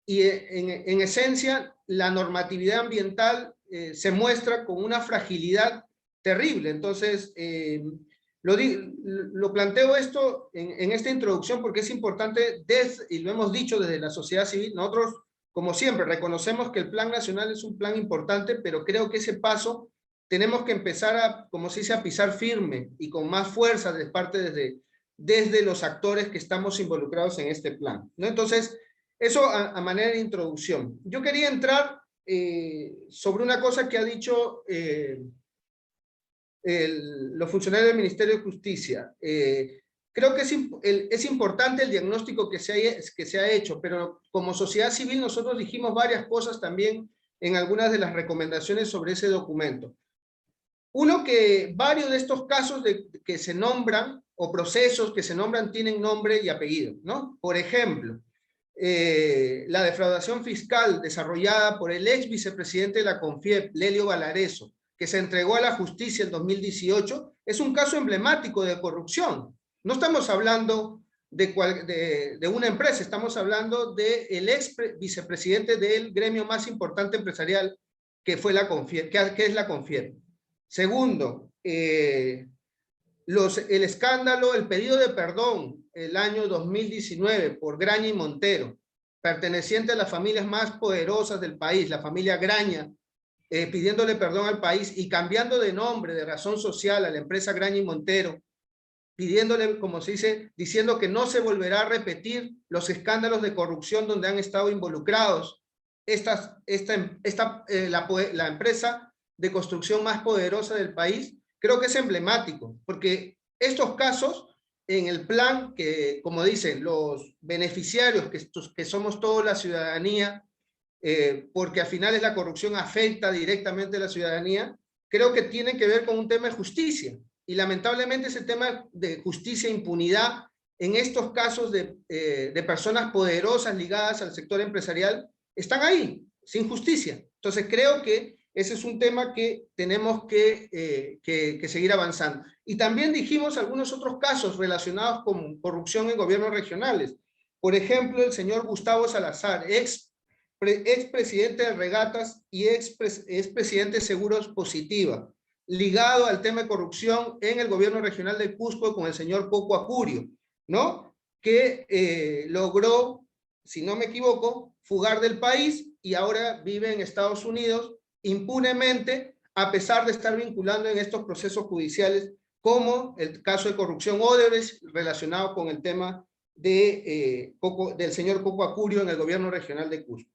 en esencia la normatividad ambiental se muestra con una fragilidad terrible. Entonces, lo planteo esto en esta introducción porque es importante, y lo hemos dicho desde la sociedad civil, nosotros, como siempre, reconocemos que el Plan Nacional es un plan importante, pero creo que ese paso tenemos que empezar como se dice, a pisar firme y con más fuerza desde los actores que estamos involucrados en este plan, ¿no? Entonces, eso a manera de introducción. Yo quería entrar sobre una cosa que ha dicho los funcionarios del Ministerio de Justicia. Creo que es importante el diagnóstico que se ha hecho, pero como sociedad civil nosotros dijimos varias cosas también en algunas de las recomendaciones sobre ese documento. Uno, que varios de estos casos que se nombran, o procesos que se nombran, tienen nombre y apellido, ¿no? Por ejemplo, la defraudación fiscal desarrollada por el ex vicepresidente de la CONFIEP, Lelio Valareso, que se entregó a la justicia en 2018, es un caso emblemático de corrupción. No estamos hablando de una empresa, estamos hablando del ex vicepresidente del gremio más importante empresarial, que fue la CONFIEP, que es la CONFIEP. Segundo, el escándalo, el pedido de perdón el año 2019 por Graña y Montero, perteneciente a las familias más poderosas del país, la familia Graña, pidiéndole perdón al país y cambiando de nombre, de razón social, a la empresa Graña y Montero, pidiéndole, como se dice, diciendo que no se volverá a repetir los escándalos de corrupción donde han estado involucrados la empresa de construcción más poderosa del país. Creo que es emblemático, porque estos casos, en el plan que, como dicen, los beneficiarios, que somos toda la ciudadanía, porque al final la corrupción afecta directamente a la ciudadanía, creo que tiene que ver con un tema de justicia. Y lamentablemente ese tema de justicia e impunidad en estos casos de personas poderosas ligadas al sector empresarial están ahí, sin justicia. Entonces creo que ese es un tema que tenemos que seguir avanzando. Y también dijimos algunos otros casos relacionados con corrupción en gobiernos regionales. Por ejemplo, el señor Gustavo Salazar, ex presidente de Regatas y ex presidente de Seguros Positiva, ligado al tema de corrupción en el gobierno regional de Cusco con el señor Coco Acurio, ¿no? Que logró, si no me equivoco, fugar del país y ahora vive en Estados Unidos impunemente, a pesar de estar vinculando en estos procesos judiciales, como el caso de corrupción Odebrecht relacionado con el tema del señor Coco Acurio en el gobierno regional de Cusco.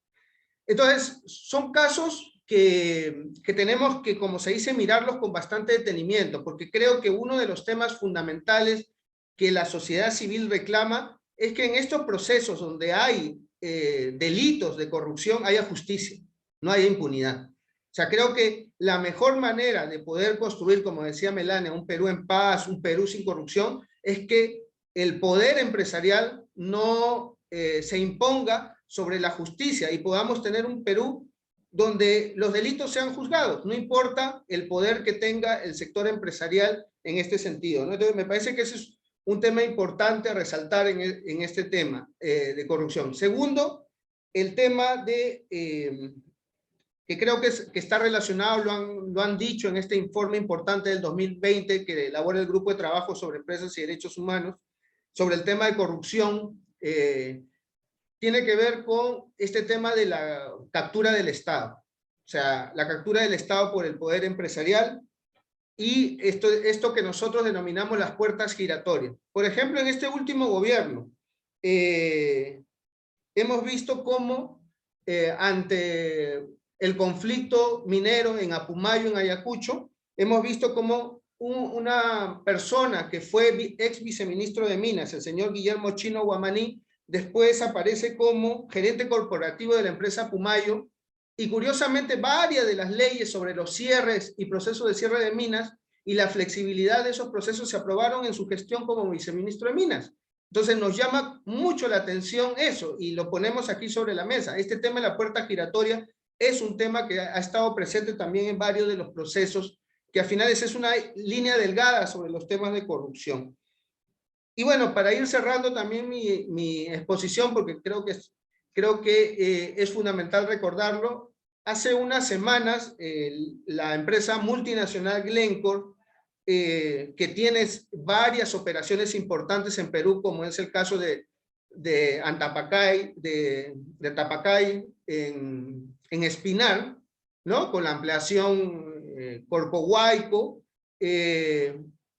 Entonces, son casos que tenemos que, como se dice, mirarlos con bastante detenimiento, porque creo que uno de los temas fundamentales que la sociedad civil reclama es que en estos procesos donde hay delitos de corrupción haya justicia, no haya impunidad. O sea, creo que la mejor manera de poder construir, como decía Melania, un Perú en paz, un Perú sin corrupción, es que el poder empresarial no se imponga sobre la justicia y podamos tener un Perú donde los delitos sean juzgados, no importa el poder que tenga el sector empresarial en este sentido, ¿no? Entonces, me parece que ese es un tema importante a resaltar en este tema de corrupción. Segundo, el tema de... que creo que está relacionado, lo han dicho en este informe importante del 2020 que elabora el Grupo de Trabajo sobre Empresas y Derechos Humanos, sobre el tema de corrupción, tiene que ver con este tema de la captura del Estado. O sea, la captura del Estado por el poder empresarial y esto que nosotros denominamos las puertas giratorias. Por ejemplo, en este último gobierno, hemos visto cómo ante el conflicto minero en Apumayo, en Ayacucho, hemos visto cómo una persona que fue ex viceministro de Minas, el señor Guillermo Chino Guamaní, después aparece como gerente corporativo de la empresa Apumayo, y curiosamente varias de las leyes sobre los cierres y procesos de cierre de minas y la flexibilidad de esos procesos se aprobaron en su gestión como viceministro de Minas. Entonces nos llama mucho la atención eso, y lo ponemos aquí sobre la mesa. Este tema de la puerta giratoria es un tema que ha estado presente también en varios de los procesos, que al final es una línea delgada sobre los temas de corrupción. Y bueno, para ir cerrando también mi exposición, porque creo que es fundamental recordarlo, hace unas semanas la empresa multinacional Glencore, que tiene varias operaciones importantes en Perú, como es el caso de Antapacay, de Tapacay en Espinar, ¿no? Con la ampliación Corpohuayco,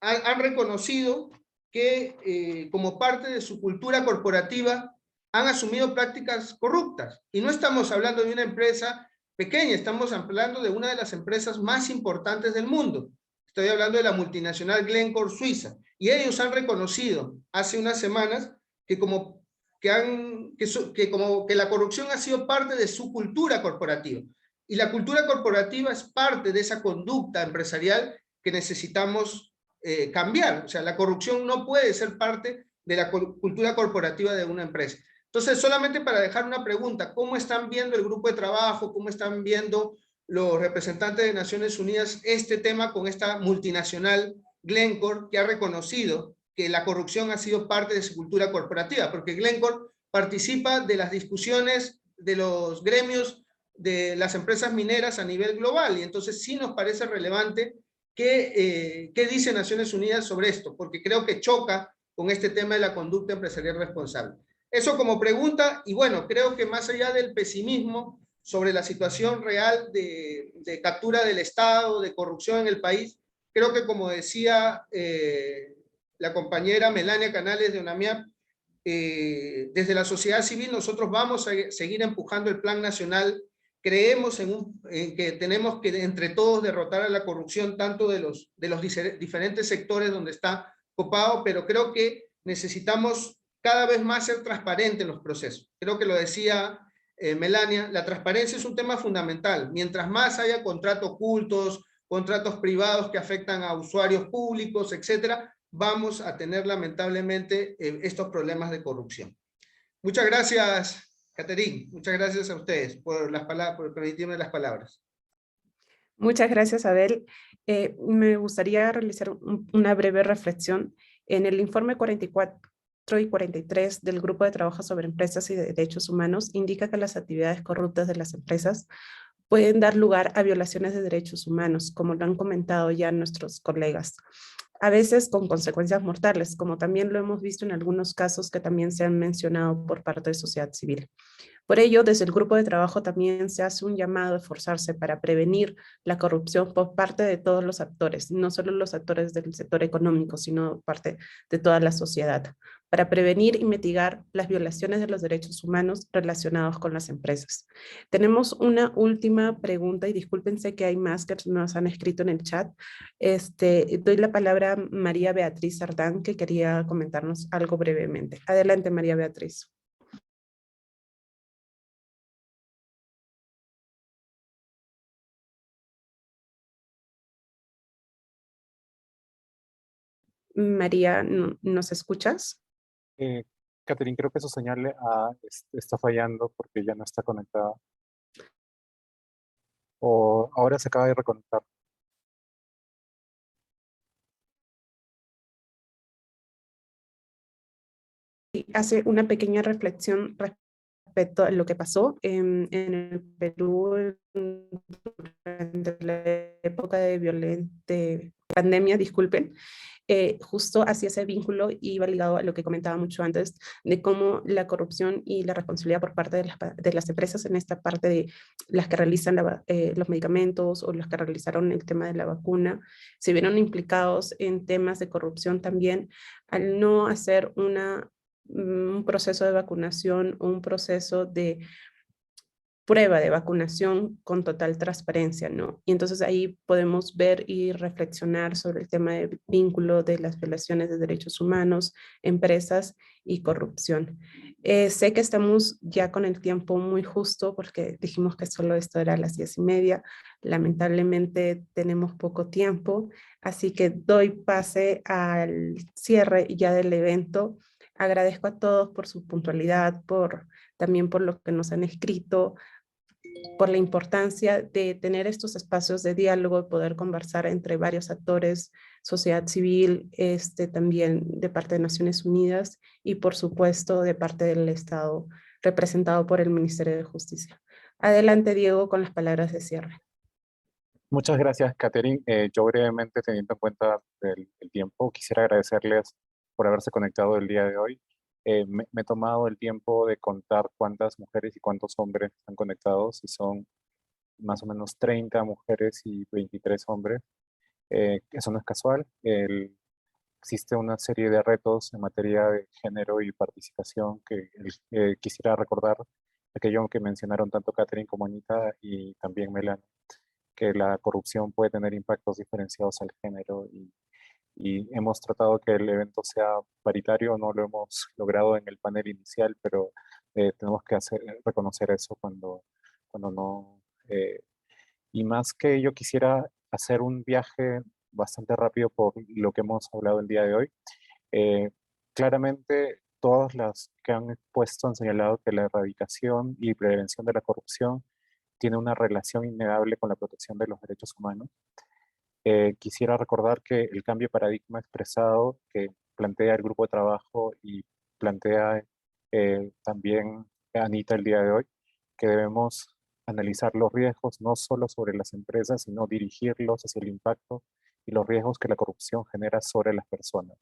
han reconocido que como parte de su cultura corporativa han asumido prácticas corruptas. Y no estamos hablando de una empresa pequeña, estamos hablando de una de las empresas más importantes del mundo. Estoy hablando de la multinacional Glencore Suiza, y ellos han reconocido hace unas semanas que la corrupción ha sido parte de su cultura corporativa. Y la cultura corporativa es parte de esa conducta empresarial que necesitamos cambiar. O sea, la corrupción no puede ser parte de la cultura corporativa de una empresa. Entonces, solamente para dejar una pregunta, ¿cómo están viendo el grupo de trabajo? ¿Cómo están viendo los representantes de Naciones Unidas este tema con esta multinacional Glencore, que ha reconocido que la corrupción ha sido parte de su cultura corporativa? Porque Glencore participa de las discusiones de los gremios de las empresas mineras a nivel global, y entonces sí nos parece relevante qué dice Naciones Unidas sobre esto, porque creo que choca con este tema de la conducta empresarial responsable. Eso como pregunta, y bueno, creo que más allá del pesimismo sobre la situación real de captura del Estado, de corrupción en el país, creo que como decía la compañera Melania Canales de UNAMIAP, desde la sociedad civil nosotros vamos a seguir empujando el Plan Nacional. Creemos en que tenemos que entre todos derrotar a la corrupción, tanto de los diferentes sectores donde está copado, pero creo que necesitamos cada vez más ser transparentes en los procesos. Creo que lo decía Melania, la transparencia es un tema fundamental. Mientras más haya contratos ocultos, contratos privados que afectan a usuarios públicos, etcétera, vamos a tener lamentablemente estos problemas de corrupción. Muchas gracias, Catherine. Muchas gracias a ustedes por permitirme las palabras. Muchas gracias, Abel. Me gustaría realizar una breve reflexión. En el informe 44 y 43 del Grupo de Trabajo sobre Empresas y Derechos Humanos indica que las actividades corruptas de las empresas pueden dar lugar a violaciones de derechos humanos, como lo han comentado ya nuestros colegas, a veces con consecuencias mortales, como también lo hemos visto en algunos casos que también se han mencionado por parte de sociedad civil. Por ello, desde el grupo de trabajo también se hace un llamado a esforzarse para prevenir la corrupción por parte de todos los actores, no solo los actores del sector económico, sino parte de toda la sociedad, para prevenir y mitigar las violaciones de los derechos humanos relacionados con las empresas. Tenemos una última pregunta, y discúlpense que hay más que nos han escrito en el chat. Doy la palabra a María Beatriz Sardán, que quería comentarnos algo brevemente. Adelante, María Beatriz. María, ¿nos escuchas? Catherine, creo que su señal está fallando porque ya no está conectada. O ahora se acaba de reconectar. Hace una pequeña reflexión respecto a lo que pasó en el Perú durante la época de pandemia, disculpen. Justo hacía ese vínculo y iba ligado a lo que comentaba mucho antes, de cómo la corrupción y la responsabilidad por parte de las empresas en esta parte de las que realizan los medicamentos o las que realizaron el tema de la vacuna, se vieron implicados en temas de corrupción también al no hacer un proceso de vacunación o un proceso de prueba de vacunación con total transparencia, ¿no? Y entonces ahí podemos ver y reflexionar sobre el tema del vínculo de las violaciones de derechos humanos, empresas y corrupción. Sé que estamos ya con el tiempo muy justo porque dijimos que solo esto era a las 10:30. Lamentablemente tenemos poco tiempo, así que doy pase al cierre ya del evento. Agradezco a todos por su puntualidad, también por lo que nos han escrito, por la importancia de tener estos espacios de diálogo y poder conversar entre varios actores, sociedad civil, también de parte de Naciones Unidas y por supuesto de parte del Estado representado por el Ministerio de Justicia. Adelante, Diego, con las palabras de cierre. Muchas gracias, Catherine. Yo brevemente, teniendo en cuenta el tiempo, quisiera agradecerles por haberse conectado el día de hoy. Me he tomado el tiempo de contar cuántas mujeres y cuántos hombres están conectados, y son más o menos 30 mujeres y 23 hombres. Eso no es casual. Existe una serie de retos en materia de género y participación que quisiera recordar aquello que mencionaron tanto Catherine como Anita y también Melanie, que la corrupción puede tener impactos diferenciados al género y hemos tratado que el evento sea paritario, no lo hemos logrado en el panel inicial, pero tenemos que reconocer eso cuando no. Y más que ello, quisiera hacer un viaje bastante rápido por lo que hemos hablado el día de hoy. Claramente, todas las que han expuesto han señalado que la erradicación y prevención de la corrupción tiene una relación innegable con la protección de los derechos humanos. Quisiera recordar que el cambio de paradigma expresado que plantea el grupo de trabajo y plantea también Anita el día de hoy, que debemos analizar los riesgos no solo sobre las empresas, sino dirigirlos hacia el impacto y los riesgos que la corrupción genera sobre las personas.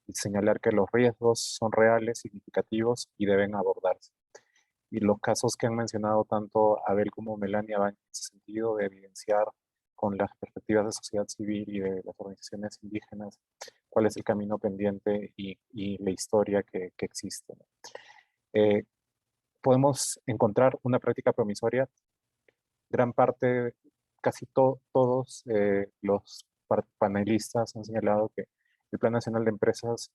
Y señalar que los riesgos son reales, significativos y deben abordarse. Y los casos que han mencionado tanto Abel como Melania van en ese sentido de evidenciar con las perspectivas de sociedad civil y de las organizaciones indígenas cuál es el camino pendiente y la historia que existe. Podemos encontrar una práctica promisoria. Gran parte, casi todos los panelistas han señalado que el Plan Nacional de Empresas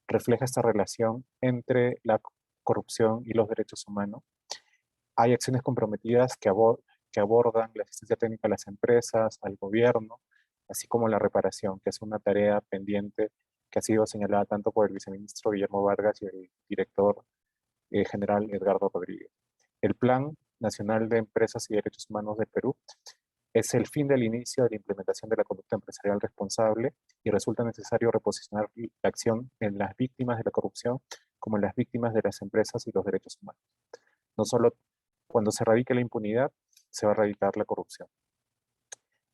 refleja esta relación entre la corrupción y los derechos humanos. Hay acciones comprometidas que abordan la asistencia técnica a las empresas, al gobierno, así como la reparación, que es una tarea pendiente que ha sido señalada tanto por el viceministro Guillermo Vargas y el director general Edgardo Rodríguez. El Plan Nacional de Empresas y Derechos Humanos de Perú es el fin del inicio de la implementación de la conducta empresarial responsable y resulta necesario reposicionar la acción en las víctimas de la corrupción como en las víctimas de las empresas y los derechos humanos. No solo cuando se erradique la impunidad, se va a erradicar la corrupción.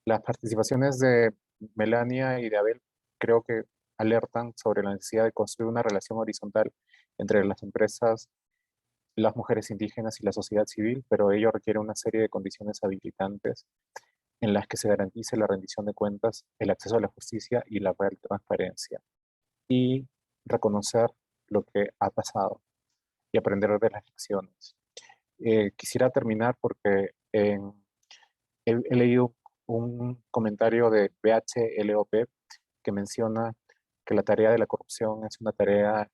Las participaciones de Melania y de Abel creo que alertan sobre la necesidad de construir una relación horizontal entre las empresas, las mujeres indígenas y la sociedad civil, pero ello requiere una serie de condiciones habilitantes en las que se garantice la rendición de cuentas, el acceso a la justicia y la real transparencia. Y reconocer lo que ha pasado y aprender de las lecciones. Quisiera terminar porque he leído un comentario de BHLOP que menciona que la tarea de la corrupción es una tarea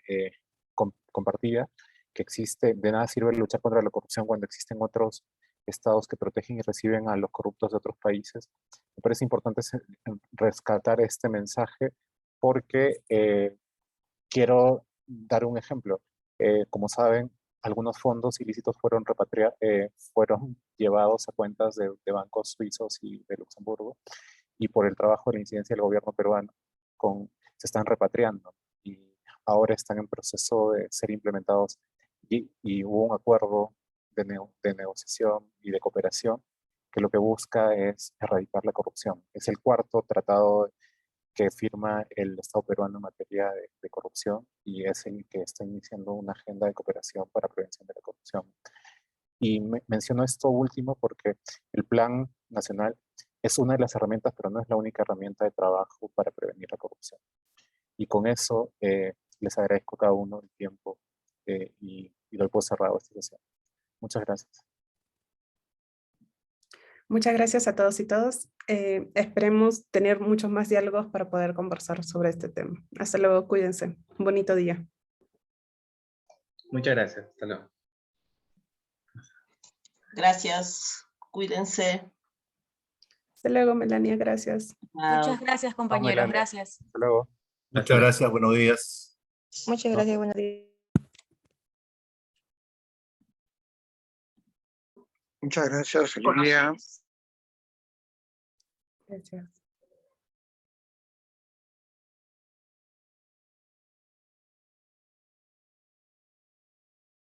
compartida, que existe, de nada sirve luchar contra la corrupción cuando existen otros estados que protegen y reciben a los corruptos de otros países. Me parece importante rescatar este mensaje porque quiero dar un ejemplo. Como saben, algunos fondos ilícitos fueron llevados a cuentas de bancos suizos y de Luxemburgo, y por el trabajo de la incidencia del gobierno peruano se están repatriando y ahora están en proceso de ser implementados y hubo un acuerdo de negociación y de cooperación que lo que busca es erradicar la corrupción. Es el cuarto tratado que firma el Estado peruano en materia de corrupción y es el que está iniciando una agenda de cooperación para prevención de la corrupción. Y menciono esto último porque el Plan Nacional es una de las herramientas, pero no es la única herramienta de trabajo para prevenir la corrupción. Y con eso les agradezco a cada uno el tiempo y doy por cerrado esta sesión. Muchas gracias. Muchas gracias a todos y todas. Esperemos tener muchos más diálogos para poder conversar sobre este tema. Hasta luego, cuídense. Un bonito día. Muchas gracias. Hasta luego. Gracias. Cuídense. Hasta luego, Melania. Gracias. Muchas gracias, compañeros. Gracias. Hasta luego. Muchas gracias. Buenos días. Muchas gracias. Buenos días. Muchas gracias, Silvia. Gracias.